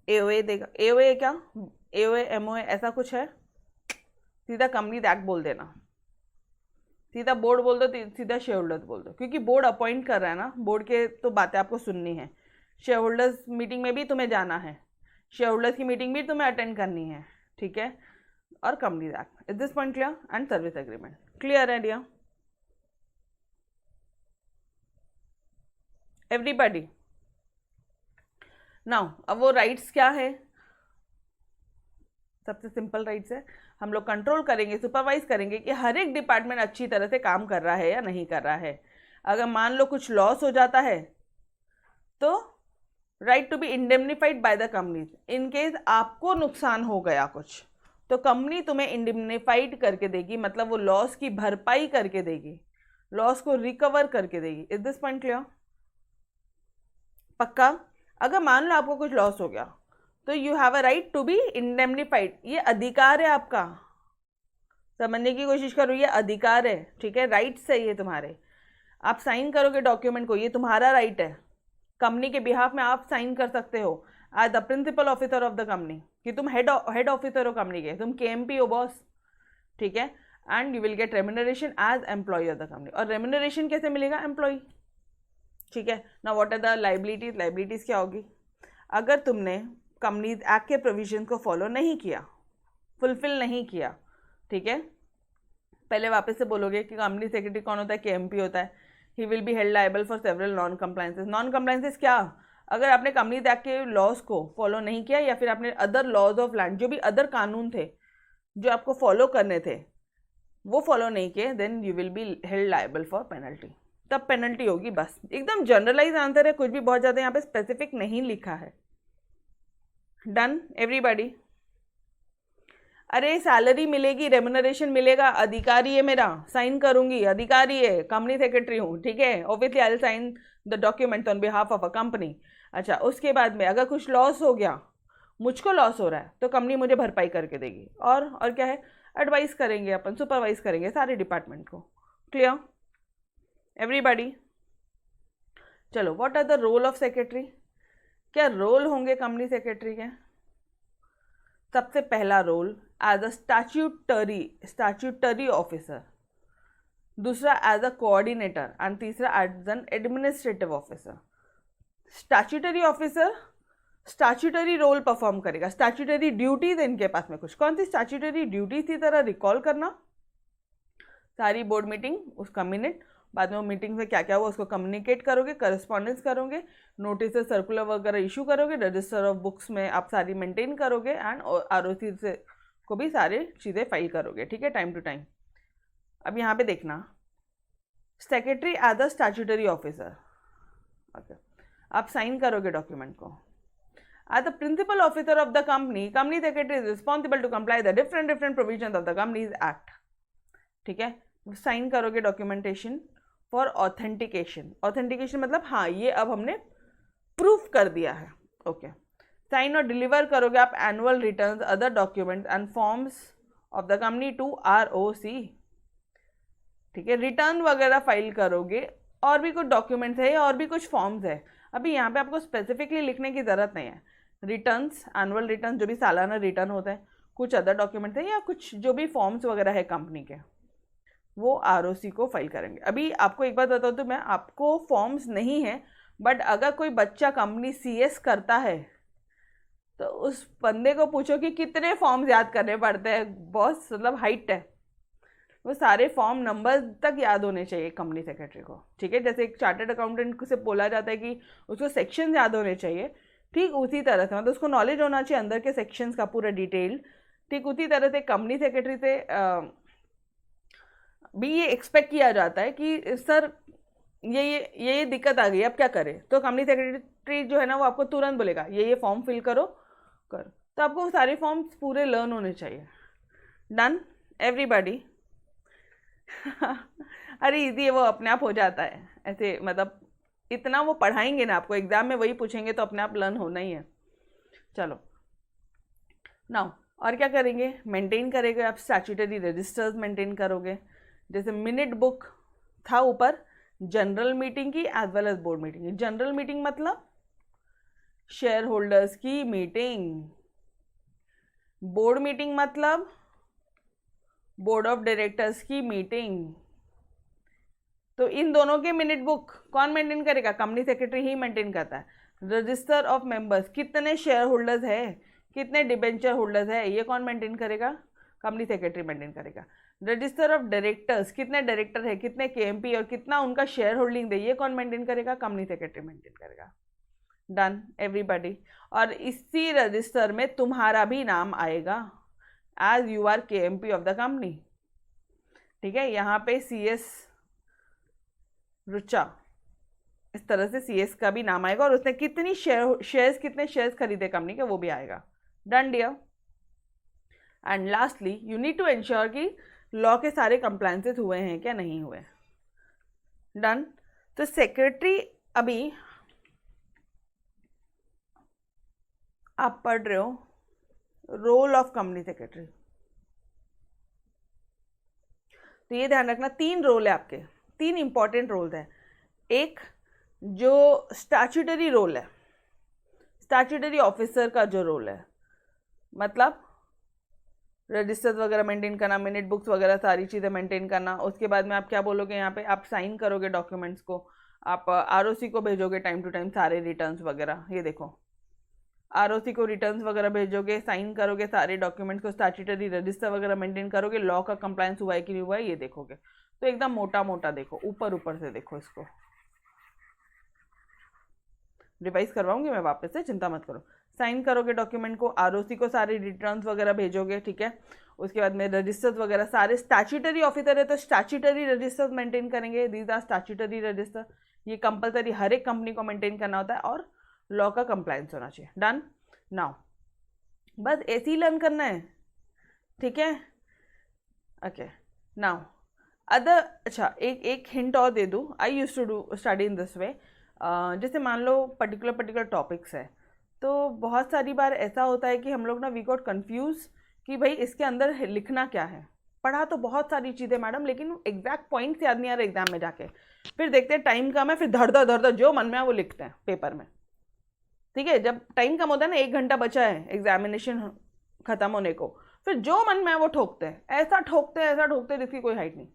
एओए देगा। एओए क्या? एओए एमओए ऐसा कुछ है? सीधा कंपनी एक्ट बोल देना, सीधा बोर्ड बोल दो, सीधा शेयर होल्डर्स बोल दो, क्योंकि बोर्ड अपॉइंट कर रहा है ना, बोर्ड के तो बातें आपको सुननी है। शेयर होल्डर्स मीटिंग में भी तुम्हें जाना है, शेयर होल्डर्स की मीटिंग भी तुम्हें अटेंड करनी है, ठीक है। और company act, is this point clear? And service agreement clear है डियर एवरीबॉडी? नाउ अब वो राइट्स क्या है? सबसे सिंपल राइट्स है, हम लोग कंट्रोल करेंगे, सुपरवाइज करेंगे कि हर एक डिपार्टमेंट अच्छी तरह से काम कर रहा है या नहीं कर रहा है। अगर मान लो कुछ लॉस हो जाता है तो right to be indemnified by the company. In case आपको नुकसान हो गया कुछ, तो कंपनी तुम्हें इंडेमनिफाइड करके देगी, मतलब वो लॉस की भरपाई करके देगी, लॉस को रिकवर करके देगी। Is this point clear? पक्का? अगर मान लो आपको कुछ लॉस हो गया तो you have a right to be indemnified, ये अधिकार है आपका, समझने की कोशिश करो, ये अधिकार है, ठीक है, राइट्स है ये तुम्हारे। आप साइन करोगे डॉक्यूमेंट को, ये तुम्हारा राइट है, कंपनी के बिहाफ में आप साइन कर सकते हो as the principal officer of the company, कि तुम हेड ऑफिसर हो कंपनी के, तुम केएमपी हो बॉस, ठीक है। And you will get remuneration as employee of the company. और रेम्यूनरेशन कैसे मिलेगा? एम्प्लॉय, ठीक है ना। What are the liabilities? Liabilities क्या होगी? अगर तुमने कंपनीज एक्ट के प्रोविजन को फॉलो नहीं किया, फुलफिल नहीं किया, ठीक है, पहले वापस से बोलोगे कि कंपनी सेक्रेटरी कौन होता है? केएमपी होता है। He will be held liable for several non compliances. Non compliances क्या? अगर आपने कंपनीज एक्ट के लॉज को फॉलो नहीं किया, या फिर आपने अदर लॉज ऑफ लैंड, जो भी अदर कानून थे जो आपको फॉलो करने थे, वो फॉलो नहीं किए, then you will be held liable for penalty. तब पेनल्टी होगी। बस एकदम जनरलाइज आंसर है, कुछ भी बहुत ज़्यादा यहाँ पे स्पेसिफिक नहीं लिखा है। Done everybody? अरे सैलरी मिलेगी, रेम्यूनरेशन मिलेगा, अधिकारी है मेरा, साइन करूंगी, अधिकारी है, कंपनी सेक्रेटरी हूँ, ठीक है, obviously I will sign the document on behalf of a company. अच्छा, उसके बाद में अगर कुछ लॉस हो गया, मुझको लॉस हो रहा है, तो कंपनी मुझे भरपाई करके देगी। और क्या है? एडवाइस करेंगे अपन, सुपरवाइज करेंगे सारे डिपार्टमेंट को। Clear everybody? चलो, what are the role of secretary? क्या रोल होंगे कंपनी सेक्रेटरी के? सबसे पहला role as a statutory officer, दूसरा एज अ कोऑर्डिनेटर, एंड तीसरा as an administrative officer. Statutory officer statutory role perform करेगा, स्टैट्यूटरी ड्यूटीज इनके पास में कुछ। कौन सी स्टैट्यूटरी ड्यूटीज थी? तरह रिकॉल करना सारी बोर्ड मीटिंग, उसका मिनट, बाद में वो मीटिंग से क्या क्या हुआ उसको कम्युनिकेट करोगे, करस्पॉन्डेंस करोगे, नोटिस सर्कुलर वगैरह इशू करोगे, रजिस्टर ऑफ बुक्स में आप सारी मेंटेन करोगे, एंड आरओसी से को भी सारी चीज़ें फाइल करोगे, ठीक है, टाइम टू टाइम। अब यहाँ पे देखना, secretary as a statutory officer, okay, आप साइन करोगे डॉक्यूमेंट को। As the principal officer of the company, company secretary is responsible to comply the different provision of the companies act, ठीक है। Sign करोगे डॉक्यूमेंटेशन फॉर ऑथेंटिकेशन। ऑथेंटिकेशन मतलब हाँ, ये अब हमने प्रूफ कर दिया है, ओके। साइन और डिलीवर करोगे आप annual returns, other documents and forms of the company to ROC, ठीक है। रिटर्न वगैरह फाइल करोगे, और भी कुछ डॉक्यूमेंट्स है और भी कुछ फॉर्म्स है। अभी यहाँ पे आपको स्पेसिफिकली लिखने की ज़रूरत नहीं है। रिटर्न्स, एनुअल रिटर्न जो भी सालाना रिटर्न होता है, कुछ अदर डॉक्यूमेंट्स है, या कुछ जो भी फॉर्म्स वगैरह है कंपनी के, वो आरओसी को फाइल करेंगे। अभी आपको एक बात बताऊँ तो, मैं आपको फॉर्म्स नहीं है, बट अगर कोई बच्चा कंपनी सीएस करता है तो उस बंदे को पूछो कि कितने फॉर्म्स याद करने पड़ते हैं बॉस, मतलब हाइट है, वो सारे फॉर्म नंबर तक याद होने चाहिए कंपनी सेक्रेटरी को, ठीक है। जैसे एक चार्टर्ड अकाउंटेंट से बोला जाता है कि उसको सेक्शन याद होने चाहिए, ठीक उसी तरह से मतलब उसको नॉलेज होना चाहिए अंदर के सेक्शंस का पूरा डिटेल, ठीक उसी तरह से कंपनी सेक्रेटरी से भी ये एक्सपेक्ट किया जाता है कि सर ये दिक्कत आ गई, अब क्या करें। तो कंपनी सेक्रेटरी जो है ना वो आपको तुरंत बोलेगा ये फॉर्म फिल करो। तो आपको सारे फॉर्म्स पूरे लर्न होने चाहिए। Done everybody. अरे इजी है, वो अपने आप हो जाता है ऐसे, मतलब इतना वो पढ़ाएंगे ना आपको, एग्जाम में वही पूछेंगे तो अपने आप लर्न होना ही है। चलो नाउ और क्या करेंगे, मेंटेन करेंगे आप स्टैट्यूटरी रजिस्टर्स मेंटेन करोगे। जैसे मिनट बुक था ऊपर, जनरल मीटिंग की as well as board meeting की। जनरल मीटिंग मतलब शेयर होल्डर्स की मीटिंग, बोर्ड मीटिंग मतलब बोर्ड ऑफ डायरेक्टर्स की मीटिंग। तो इन दोनों के मिनट बुक कौन मेंटेन करेगा, कंपनी सेक्रेटरी ही मेंटेन करता है। रजिस्टर ऑफ मेंबर्स, कितने शेयर होल्डर्स है, कितने डिबेंचर होल्डर्स है, ये कौन मेंटेन करेगा, कंपनी सेक्रेटरी मेंटेन करेगा। रजिस्टर ऑफ डायरेक्टर्स, कितने डायरेक्टर है, कितने केएमपी और कितना उनका शेयर होल्डिंग है, ये कौन मेंटेन करेगा, कंपनी सेक्रेटरी मेंटेन करेगा। Done everybody. और इसी रजिस्टर में तुम्हारा भी नाम आएगा as you are KMP of the company, ठीक है। यहाँ पे सीएस रुचा, इस तरह से सीएस का भी नाम आएगा और उसने कितनी शेयर्स कितने शेयर्स खरीदे कंपनी के वो भी आएगा। Done dear. And lastly you need to ensure कि लॉ के सारे कंप्लायंसेस हुए हैं क्या नहीं हुए। डन। तो सेक्रेटरी, अभी आप पढ़ रहे हो रोल ऑफ कंपनी सेक्रेटरी, तो ये ध्यान रखना 3 रोल है आपके, 3 इंपॉर्टेंट रोल्स हैं। एक जो स्टैट्यूटरी रोल है, स्टैट्यूटरी ऑफिसर का जो रोल है, मतलब रजिस्टर्स वगैरह मेंटेन करना, मिनट बुक्स वगैरह सारी चीज़ें मेंटेन करना। उसके बाद में आप क्या बोलोगे, यहाँ पे आप साइन करोगे डॉक्यूमेंट्स को, आप आरओसी को भेजोगे टाइम टू टाइम सारे रिटर्न्स वगैरह। ये देखो आरओसी को रिटर्न्स वगैरह भेजोगे, साइन करोगे सारे डॉक्यूमेंट्स को, स्टैट्यूटरी रजिस्टर वगैरह मेंटेन करोगे, लॉ का कंप्लायंस हुआ है कि नहीं हुआ है ये देखोगे। तो एकदम मोटा मोटा देखो, ऊपर ऊपर से देखो, इसको रिवाइज करवाऊंगी मैं वापस से, चिंता मत करो। साइन करोगे डॉक्यूमेंट को, आरओसी को सारे रिटर्न्स वगैरह भेजोगे, ठीक है। उसके बाद में रजिस्टर्स वगैरह सारे, स्टैट्यूटरी ऑफिसर है तो स्टैट्यूटरी रजिस्टर्स मेंटेन करेंगे, दीज आर स्टैट्यूटरी रजिस्टर, ये कंपलसरी हर एक कंपनी को मेंटेन करना होता है और लॉ का कंप्लायंस होना चाहिए। डन। नाउ बस ऐसे ही लर्न करना है, ठीक है। ओके नाउ अदर, अच्छा एक हिंट और दे दूँ, I use to do study in this way. जैसे मान लो पर्टिकुलर टॉपिक्स है, तो बहुत सारी बार ऐसा होता है कि हम लोग ना वी गॉट कन्फ्यूज कि भाई इसके अंदर लिखना क्या है। पढ़ा तो बहुत सारी चीज़ें मैडम, लेकिन एग्जैक्ट पॉइंट्स याद नहीं आ रहे एग्जाम में जाके, फिर देखते हैं टाइम कम है, फिर धड़ जो मन में है वो लिखते हैं पेपर में, ठीक है। जब टाइम कम होता है ना, 1 घंटा बचा है एग्जामिनेशन खत्म होने को, फिर जो मन में है वो ठोकते हैं, ऐसा ठोकते हैं जिसकी कोई हाइट नहीं।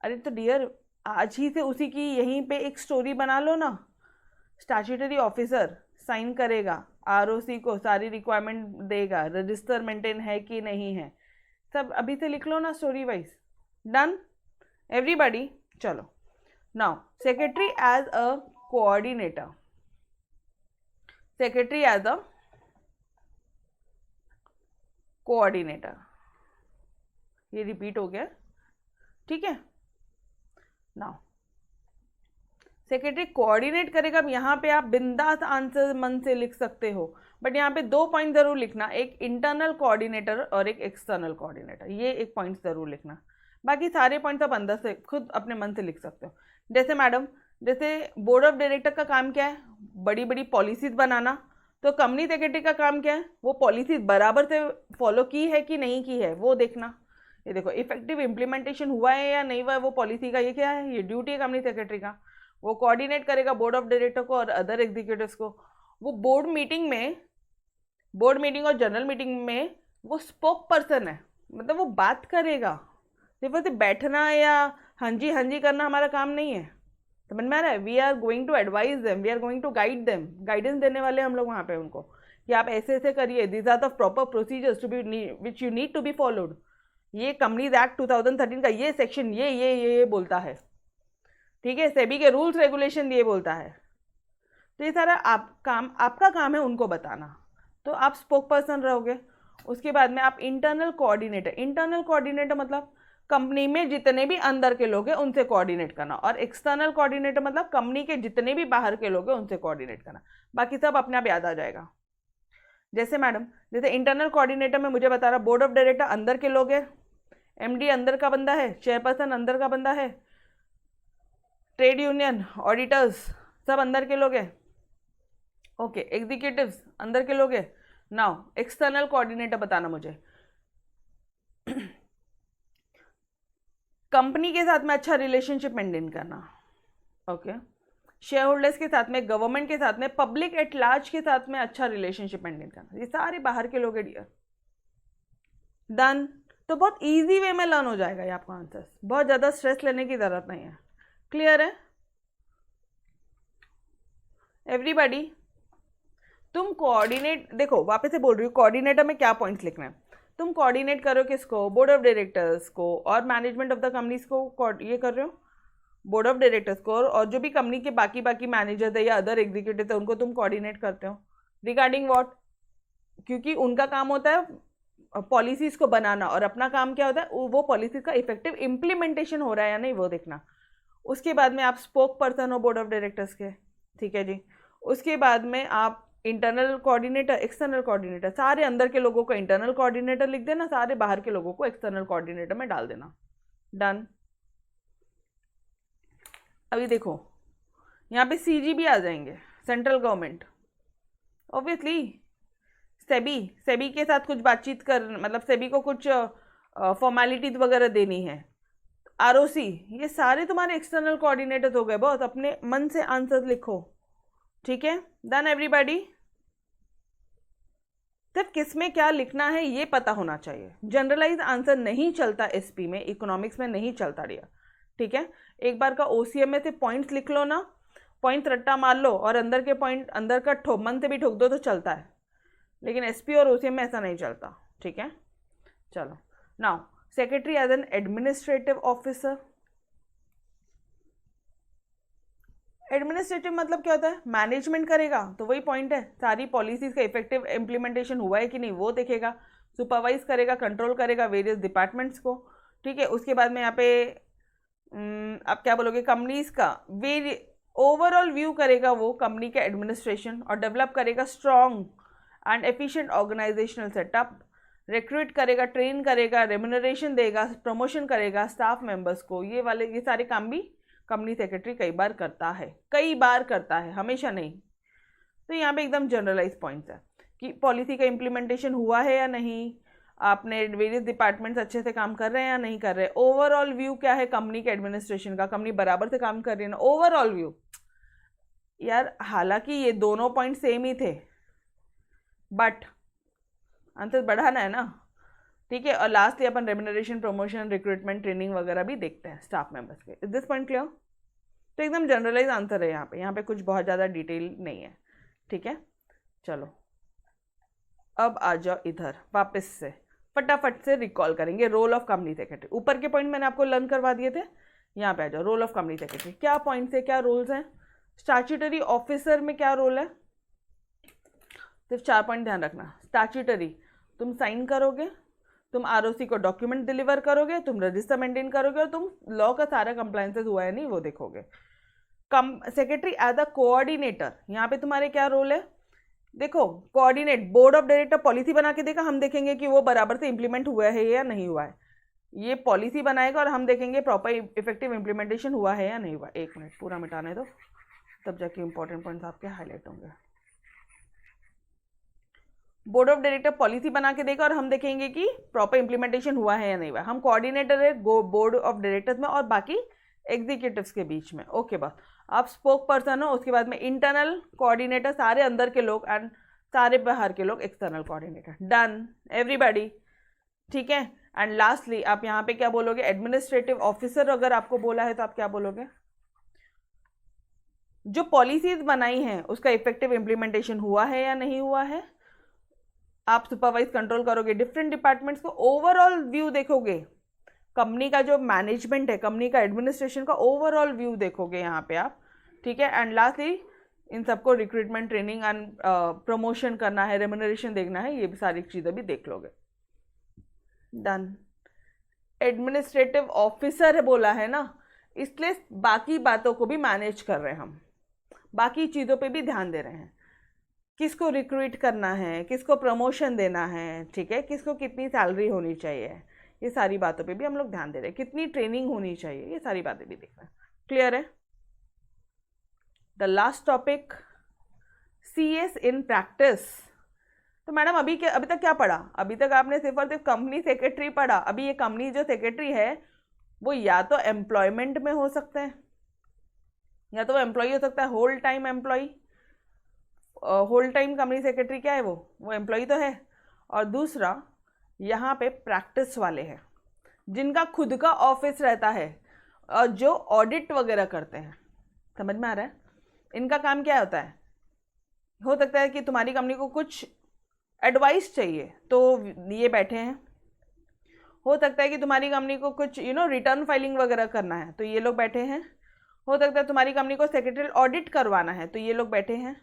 अरे तो डियर आज ही से उसी की यहीं पे एक स्टोरी बना लो ना। स्टैट्यूटरी ऑफिसर साइन करेगा, आरओसी को सारी रिक्वायरमेंट देगा, रजिस्टर मेंटेन है कि नहीं है, सब अभी से लिख लो ना स्टोरी वाइज। Done everybody. चलो now secretary as a coordinator, secretary as a coordinator, ये रिपीट हो गया, ठीक है। नाउ सेक्रेटरी कोऑर्डिनेट करेगा। अब यहाँ पे आप बिंदास आंसर मन से लिख सकते हो, बट यहाँ पे 2 पॉइंट जरूर लिखना, एक इंटरनल कोऑर्डिनेटर और एक एक्सटर्नल कोऑर्डिनेटर, ये 1 पॉइंट जरूर लिखना। बाकी सारे पॉइंट्स आप अंदर से खुद अपने मन से लिख सकते हो। जैसे मैडम, जैसे बोर्ड ऑफ डायरेक्टर का काम क्या है, बड़ी बड़ी पॉलिसीज बनाना, तो कंपनी सेक्रेटरी का काम क्या है, वो पॉलिसीज बराबर से फॉलो की है कि नहीं की है वो देखना। ये देखो इफेक्टिव इम्प्लीमेंटेशन हुआ है या नहीं हुआ है वो पॉलिसी का, ये क्या है, ये ड्यूटी है कंपनी सेक्रेटरी का। वो कोऑर्डिनेट करेगा बोर्ड ऑफ डायरेक्टर को और अदर एग्जीक्यूटिव्स को। वो बोर्ड मीटिंग और जनरल मीटिंग में वो स्पोक पर्सन है, मतलब वो बात करेगा, सिर्फ बैठना या हाँ जी करना हमारा काम नहीं है। समझ में आ रहा है। We are going to advise them, we are going to guide them, guidance देने वाले हम लोग वहाँ पे उनको कि आप ऐसे ऐसे करिए, these are the proper procedures to be which you need to be followed. ये कंपनीज एक्ट 2013 का ये सेक्शन ये बोलता है, ठीक है। सेबी के रूल्स रेगुलेशन ये बोलता है। तो ये सारा आपका काम है उनको बताना। तो आप स्पोक पर्सन रहोगे। उसके बाद में आप इंटरनल कोऑर्डिनेटर मतलब कंपनी में जितने भी अंदर के लोग हैं उनसे कोऑर्डिनेट करना, और एक्सटर्नल कोऑर्डिनेटर मतलब कंपनी के जितने भी बाहर के लोग हैं उनसे कोऑर्डिनेट करना। बाकी सब अपने आप याद आ जाएगा। जैसे मैडम, जैसे इंटरनल कोऑर्डिनेटर में मुझे बता रहा, बोर्ड ऑफ डायरेक्टर अंदर के लोग हैं, एमडी अंदर का बंदा है, चेयरपर्सन अंदर का बंदा है, ट्रेड यूनियन, ऑडिटर्स सब अंदर के लोग हैं, ओके। एग्जीक्यूटिव्स अंदर के लोग हैं। नाउ एक्सटर्नल कोऑर्डिनेटर बताना मुझे। कंपनी के साथ में अच्छा रिलेशनशिप मेंटेन करना, ओके। शेयर होल्डर्स के साथ में, गवर्नमेंट के साथ में, पब्लिक एट लार्ज के साथ में अच्छा रिलेशनशिप मेंटेन करना। ये सारे बाहर के लोग हैं डियर। डन। तो बहुत इजी वे में लर्न हो जाएगा ये आपका आंसर, बहुत ज़्यादा स्ट्रेस लेने की ज़रूरत नहीं है। क्लियर है एवरीबॉडी? तुम कोऑर्डिनेट, देखो वापस से बोल रही हूँ, कोऑर्डिनेटर में क्या पॉइंट्स लिखना है। तुम कोऑर्डिनेट करो किसको? बोर्ड ऑफ डायरेक्टर्स को और मैनेजमेंट ऑफ द कंपनीज को ये कर रहे हो, बोर्ड ऑफ डायरेक्टर्स को, और जो भी कंपनी के बाकी मैनेजर है या अदर एग्जीक्यूटिव है उनको तुम कोऑर्डिनेट करते हो। Regarding what? क्योंकि उनका काम होता है पॉलिसीज को बनाना, और अपना काम क्या होता है, वो पॉलिसीज का इफेक्टिव इम्प्लीमेंटेशन हो रहा है या नहीं वो देखना। उसके बाद में आप स्पोक पर्सन हो बोर्ड ऑफ डायरेक्टर्स के, ठीक है जी। उसके बाद में आप इंटरनल कोऑर्डिनेटर, एक्सटर्नल कोऑर्डिनेटर, सारे अंदर के लोगों को इंटरनल कोऑर्डिनेटर लिख देना, सारे बाहर के लोगों को एक्सटर्नल कोऑर्डिनेटर में डाल देना। डन। अभी देखो यहाँ पे सीजी भी आ जाएंगे, सेंट्रल गवर्नमेंट, ऑब्वियसली। सेबी के साथ कुछ बातचीत कर, मतलब सेबी को कुछ फॉर्मेलिटीज वगैरह देनी है। आरओसी, ये सारे तुम्हारे एक्सटर्नल कोऑर्डिनेटर्स हो गए। बहुत अपने मन से आंसर लिखो, ठीक है। Done everybody? सिर्फ किस में क्या लिखना है ये पता होना चाहिए। जनरलाइज आंसर नहीं चलता एसपी में, इकोनॉमिक्स में नहीं चलता डियर, ठीक है। एक बार का ओसीएम में से पॉइंट्स लिख लो ना, पॉइंट रट्टा मार लो और अंदर के पॉइंट अंदर का मन से भी ठोक दो तो चलता है, लेकिन एसपी और ओसीएम में ऐसा नहीं चलता, ठीक है। चलो now secretary as an administrative officer. Administrative मतलब क्या होता है? मैनेजमेंट करेगा, तो वही पॉइंट है, सारी पॉलिसीज का इफेक्टिव इम्प्लीमेंटेशन हुआ है कि नहीं वो देखेगा, सुपरवाइज करेगा, कंट्रोल करेगा वेरियस डिपार्टमेंट्स को, ठीक है। उसके बाद में यहाँ पे आप क्या बोलोगे, कंपनीज का ओवरऑल व्यू करेगा वो कंपनी के एडमिनिस्ट्रेशन, और डेवलप करेगा strong and efficient organisational setup, recruit करेगा, ट्रेन करेगा, रेम्यूनरेशन देगा, प्रमोशन करेगा स्टाफ मेंबर्स को। ये सारे काम भी कंपनी सेक्रेटरी कई बार करता है, हमेशा नहीं। तो यहाँ पे एकदम जनरलाइज पॉइंट्स है कि पॉलिसी का इम्प्लीमेंटेशन हुआ है या नहीं, आपने वेरियस डिपार्टमेंट्स अच्छे से काम कर रहे हैं या नहीं कर रहे, ओवरऑल व्यू क्या है कंपनी के एडमिनिस्ट्रेशन का, कंपनी बराबर से काम कर रही है ना, ओवरऑल व्यू। यार हालांकि ये दोनों पॉइंट सेम ही थे, बट आंसर बढ़ाना है ना, ठीक है। और लास्टली अपन रेम्यूनरेशन, प्रमोशन, रिक्रूटमेंट, ट्रेनिंग वगैरह भी देखते हैं स्टाफ मेंबर्स के। Is this point clear? तो एकदम जनरलाइज आंसर है यहाँ पे कुछ बहुत ज़्यादा डिटेल नहीं है, ठीक है। चलो अब आ जाओ इधर, वापस से फटाफट से रिकॉल करेंगे रोल ऑफ कंपनी सेक्रेटरी। ऊपर के पॉइंट मैंने आपको लर्न करवा दिए थे, यहाँ पे आ जाओ। रोल ऑफ कंपनी सेक्रेटरी क्या पॉइंट्स है, क्या रोल्स हैं? स्टैट्यूटरी ऑफिसर में क्या रोल है? सिर्फ 4 पॉइंट ध्यान रखना। स्टैट्यूटरी, तुम साइन करोगे, तुम आरओसी को डॉक्यूमेंट डिलीवर करोगे, तुम रजिस्टर मेंटेन करोगे, और तुम लॉ का सारा कंप्लायंसेस हुआ है नहीं वो देखोगे। सेक्रेटरी एज अ कोऑर्डिनेटर, यहाँ पे तुम्हारे क्या रोल है? देखो coordinate, board of director policy बना के देगा, हम देखेंगे कि वो बराबर से इंप्लीमेंट हुआ है या नहीं हुआ है। ये पॉलिसी बनाएगा और हम देखेंगे प्रॉपर इफेक्टिव इंप्लीमेंटेशन हुआ है या नहीं हुआ। 1 मिनट पूरा मिटाने दो, तब जाके इंपॉर्टेंट पॉइंट्स आपके हाईलाइट होंगे। बोर्ड ऑफ डायरेक्टर पॉलिसी बना के देगा और हम देखेंगे कि प्रॉपर इंप्लीमेंटेशन हुआ है या नहीं हुआ। हम कोऑर्डिनेटर है बोर्ड ऑफ डायरेक्टर्स में और बाकी एग्जीक्यूटिव्स के बीच में, ओके। बस आप स्पोक पर्सन हो, उसके बाद में इंटरनल कोऑर्डिनेटर सारे अंदर के लोग एंड सारे बाहर के लोग एक्सटर्नल कोऑर्डिनेटर। डन एवरीबॉडी, ठीक है। एंड लास्टली आप यहाँ पे क्या बोलोगे? एडमिनिस्ट्रेटिव ऑफिसर अगर आपको बोला है तो आप क्या बोलोगे? जो पॉलिसीज बनाई हैं उसका इफेक्टिव इंप्लीमेंटेशन हुआ है या नहीं हुआ है, आप सुपरवाइज कंट्रोल करोगे डिफरेंट डिपार्टमेंट्स को, ओवरऑल व्यू देखोगे, कंपनी का जो मैनेजमेंट है, कंपनी का एडमिनिस्ट्रेशन का ओवरऑल व्यू देखोगे यहाँ पे आप, ठीक है। एंड लास्टली इन सबको रिक्रूटमेंट, ट्रेनिंग एंड प्रमोशन करना है, रेम्यूनरेशन देखना है, ये भी सारी चीज़ें भी देख लोगे। डन। एडमिनिस्ट्रेटिव ऑफिसर बोला है ना, इसलिए बाकी बातों को भी मैनेज कर रहे हैं हम, बाकी चीज़ों पे भी ध्यान दे रहे हैं, किसको रिक्रूट करना है, किसको प्रमोशन देना है, ठीक है, किसको कितनी सैलरी होनी चाहिए, ये सारी बातों पे भी हम लोग ध्यान दे रहे हैं, कितनी ट्रेनिंग होनी चाहिए, ये सारी बातें भी देख रहे हैं। क्लियर है? The last topic, CS in practice. तो मैडम अभी तक क्या पढ़ा? अभी तक आपने सिर्फ और सिर्फ कंपनी सेक्रेटरी पढ़ा। अभी ये कंपनी जो सेक्रेटरी है वो या तो एम्प्लॉयमेंट में हो सकते हैं, या तो वो एम्प्लॉय हो सकता है, whole time employee. Whole time company secretary क्या है, वो एम्प्लॉय तो है। और दूसरा यहाँ पे प्रैक्टिस वाले हैं जिनका खुद का ऑफिस रहता है और जो ऑडिट वगैरह करते हैं। समझ में आ रहा है? इनका काम क्या होता है? हो सकता है कि तुम्हारी कंपनी को कुछ एडवाइस चाहिए तो ये बैठे हैं, हो सकता है कि तुम्हारी कंपनी को कुछ रिटर्न फाइलिंग वगैरह करना है तो ये लोग बैठे हैं, हो सकता है तुम्हारी कंपनी को सेक्रेटरियल ऑडिट करवाना है तो ये लोग बैठे हैं।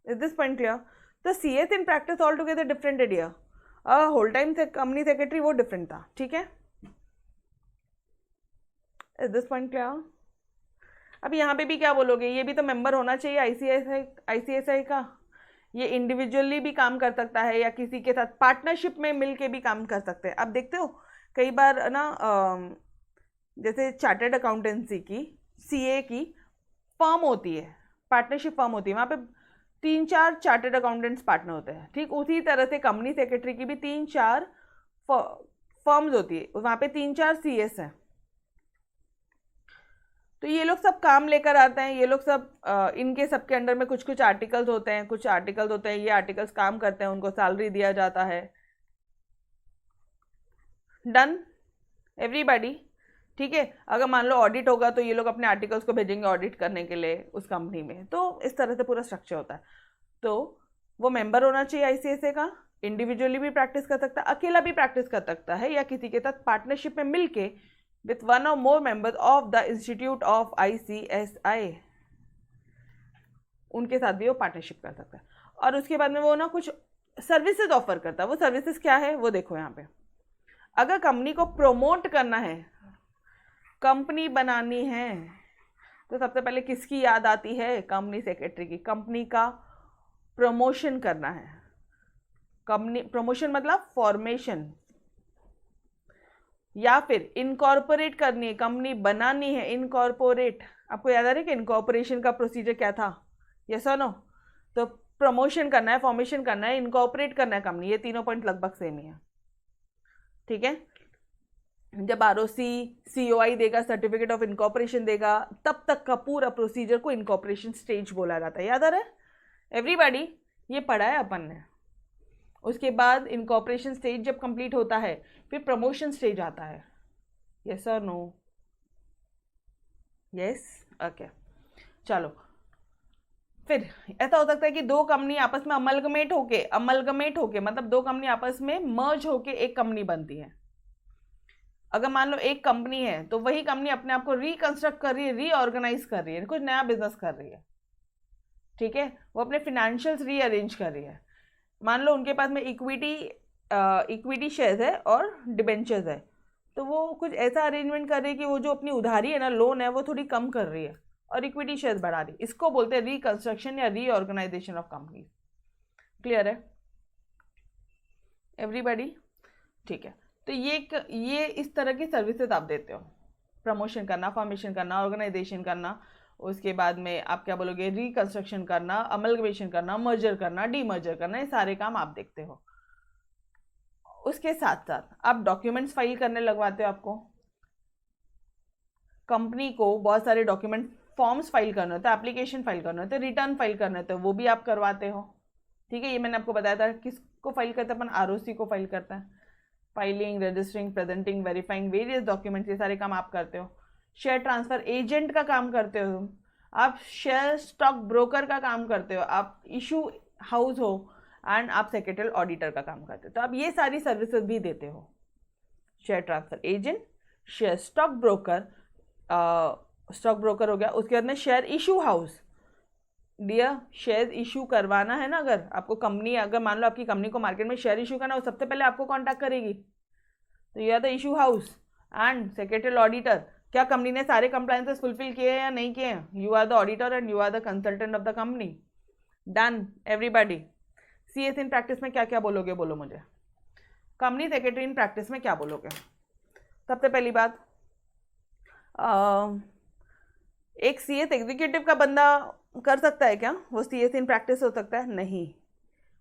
Is this point clear? तो CS in practice altogether different idea. Whole time company secretary वो डिफरेंट था, ठीक है। Is this point clear? अब यहाँ पे भी क्या बोलोगे, ये भी तो मेंबर होना चाहिए ICSI का। ये इंडिविजुअली भी काम कर सकता है या किसी के साथ पार्टनरशिप में मिलके भी काम कर सकते हैं। अब देखते हो कई बार ना जैसे चार्टर्ड अकाउंटेंसी की, CA की फर्म होती है, पार्टनरशिप फर्म होती है, वहाँ पे 3-4 चार्टर्ड अकाउंटेंट्स पार्टनर होते हैं। ठीक उसी तरह से कंपनी सेक्रेटरी की भी 3-4 फर्म्स होती है, वहाँ पे 3-4 CS हैं। तो ये लोग सब काम लेकर आते हैं, ये लोग सब इनके सबके अंडर में कुछ कुछ आर्टिकल्स होते हैं, कुछ आर्टिकल्स होते हैं, ये आर्टिकल्स काम करते हैं, उनको सैलरी दिया जाता है। Done everybody? ठीक है। अगर मान लो ऑडिट होगा तो ये लोग अपने आर्टिकल्स को भेजेंगे ऑडिट करने के लिए उस कंपनी में, तो इस तरह से पूरा स्ट्रक्चर होता है। तो वो मेंबर होना चाहिए ICSI का, इंडिविजुअली भी प्रैक्टिस कर सकता है, अकेला भी प्रैक्टिस कर सकता है, या किसी के साथ पार्टनरशिप में मिलके with one or more members of the Institute of ICSI, उनके साथ भी वो पार्टनरशिप कर सकता है। और उसके बाद में वो ना कुछ सर्विसेज ऑफर करता है। वो सर्विसेज क्या है वो देखो यहाँ पे। अगर कंपनी को प्रमोट करना है, कंपनी बनानी है, तो सबसे पहले किसकी याद आती है? कंपनी सेक्रेटरी की। कंपनी का प्रमोशन करना है, कंपनी प्रमोशन मतलब फॉर्मेशन, या फिर इनकॉर्पोरेट करनी है, कंपनी बनानी है, इनकॉर्पोरेट। आपको याद आ रहा है कि इनकॉर्पोरेशन का प्रोसीजर क्या था? यस और नो? तो प्रमोशन करना है, फॉर्मेशन करना है, इनकॉर्पोरेट करना है कंपनी, ये तीनों पॉइंट लगभग सेम ही है, ठीक है। जब ROC COI देगा, सर्टिफिकेट ऑफ इनकॉर्पोरेशन देगा, तब तक का पूरा प्रोसीजर को इनकॉर्पोरेशन स्टेज बोला जाता है। याद आ रहा है एवरीबॉडी? ये पढ़ा है अपन ने। उसके बाद इनकॉर्पोरेशन स्टेज जब कंप्लीट होता है फिर प्रमोशन स्टेज आता है। यस और नो? Yes, okay. चलो, फिर ऐसा हो सकता है कि दो कंपनी आपस में अमलगमेट होके मतलब दो कंपनी आपस में मर्ज होके एक कंपनी बनती है। अगर मान लो एक कंपनी है तो वही कंपनी अपने आप को रिकंस्ट्रक्ट कर रही है, रीऑर्गेनाइज कर रही है, कुछ नया बिजनेस कर रही है, ठीक है। वो अपने फिनेंशियल्स रीअरेंज कर रही है। मान लो उनके पास में इक्विटी शेयर्स है और डिबेंचर्स है, तो वो कुछ ऐसा अरेंजमेंट कर रही है कि वो जो अपनी उधारी है ना, लोन है, वो थोड़ी कम कर रही है और इक्विटी शेयर्स बढ़ा रही है। इसको बोलते हैं रिकंस्ट्रक्शन या रीऑर्गेनाइजेशन ऑफ कंपनी। क्लियर है एवरीबॉडी? ठीक है। तो ये इस तरह की सर्विसेज आप देते हो, प्रमोशन करना, फॉर्मेशन करना, ऑर्गेनाइजेशन करना, उसके बाद में आप क्या बोलोगे, रिकंस्ट्रक्शन करना, अमलगमेशन करना, मर्जर करना, डीमर्जर करना, ये सारे काम आप देखते हो। उसके साथ साथ आप डॉक्यूमेंट्स फाइल करने लगवाते हो। आपको कंपनी को बहुत सारे डॉक्यूमेंट फॉर्म्स फाइल करने होते हैं, एप्लीकेशन फाइल करने होते हैं, रिटर्न फाइल करने होते हैं, वो भी आप करवाते हो, ठीक है। ये मैंने आपको बताया था किसको फाइल करते हैं अपन, ROC को फाइल करता है। Filing, registering, presenting, verifying various documents, ये सारे काम आप करते हो। शेयर ट्रांसफर एजेंट का काम करते हो आप, शेयर स्टॉक ब्रोकर का काम करते हो आप, इशू हाउस हो एंड आप सेक्रेटरियल ऑडिटर का काम करते हो, तो आप ये सारी सर्विसेज भी देते हो। Share transfer agent, share stock broker, stock broker हो गया, उसके बाद में share issue house. Dear, share issue करवाना है ना, अगर आपको कंपनी, अगर मान लो आपकी कंपनी को मार्केट में शेयर इशू करना हो, सबसे पहले आपको कॉन्टैक्ट करेगी, तो you are the issue house and secretarial auditor. क्या कंपनी ने सारे कंप्लायंसेस फुलफिल किए हैं या नहीं किए हैं? You are the auditor and you are the consultant of the company. Done everybody. CS in practice में क्या क्या बोलोगे, बोलो मुझे। कंपनी सेक्रेटरी इन प्रैक्टिस में क्या बोलोगे? सबसे पहली बात, एक सीएस एग्जीक्यूटिव का बंदा कर सकता है क्या? वो सीएस इन प्रैक्टिस हो सकता है? नहीं,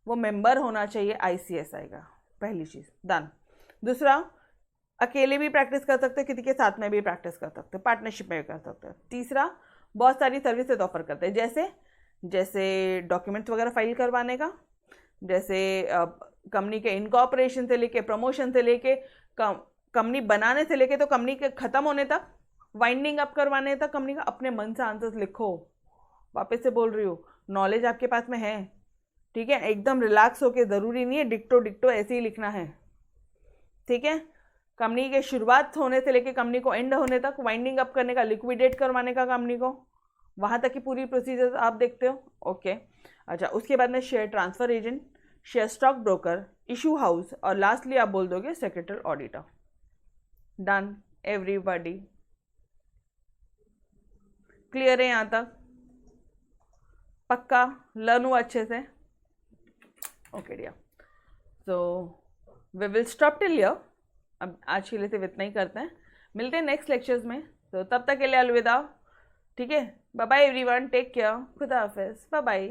वो मेंबर होना चाहिए आईसीएसआई का, पहली चीज़। डन। दूसरा, अकेले भी प्रैक्टिस कर सकते हैं, किसी के साथ में भी प्रैक्टिस कर सकते हैं, पार्टनरशिप में भी कर सकते हैं। तीसरा, बहुत सारी सर्विसेज ऑफर करते हैं, जैसे डॉक्यूमेंट्स वगैरह फाइल करवाने का, जैसे कंपनी के इनकॉर्पोरेशन से लेके, प्रमोशन से लेके, कंपनी बनाने से लेके तो कंपनी के ख़त्म होने तक, वाइंडिंग अप करवाने तक कंपनी का। अपने मन से आंसर्स लिखो, वापस से बोल रही हूँ, नॉलेज आपके पास में है, ठीक है, एकदम रिलैक्स होके, ज़रूरी नहीं है डिक्टो डिक्टो ऐसे ही लिखना है, ठीक है। कंपनी के शुरुआत होने से लेके कंपनी को एंड होने तक, वाइंडिंग अप करने का, लिक्विडेट करवाने का कंपनी को, वहाँ तक की पूरी प्रोसीजर आप देखते हो। ओके, अच्छा, उसके बाद में share transfer agent, share stock broker, issue house, और लास्टली आप बोल दोगे secretary auditor. Done everybody, clear है यहाँ तक? पक्का लर्न हुआ अच्छे से? Okay dear, so we will stop till here. अब आज के लिए सिर्फ इतना ही करते हैं, मिलते हैं नेक्स्ट लेक्चर्स में, तो तब तक के लिए अलविदा, ठीक है। Bye bye everyone, take care, खुदा हाफिज़, बाय बाय।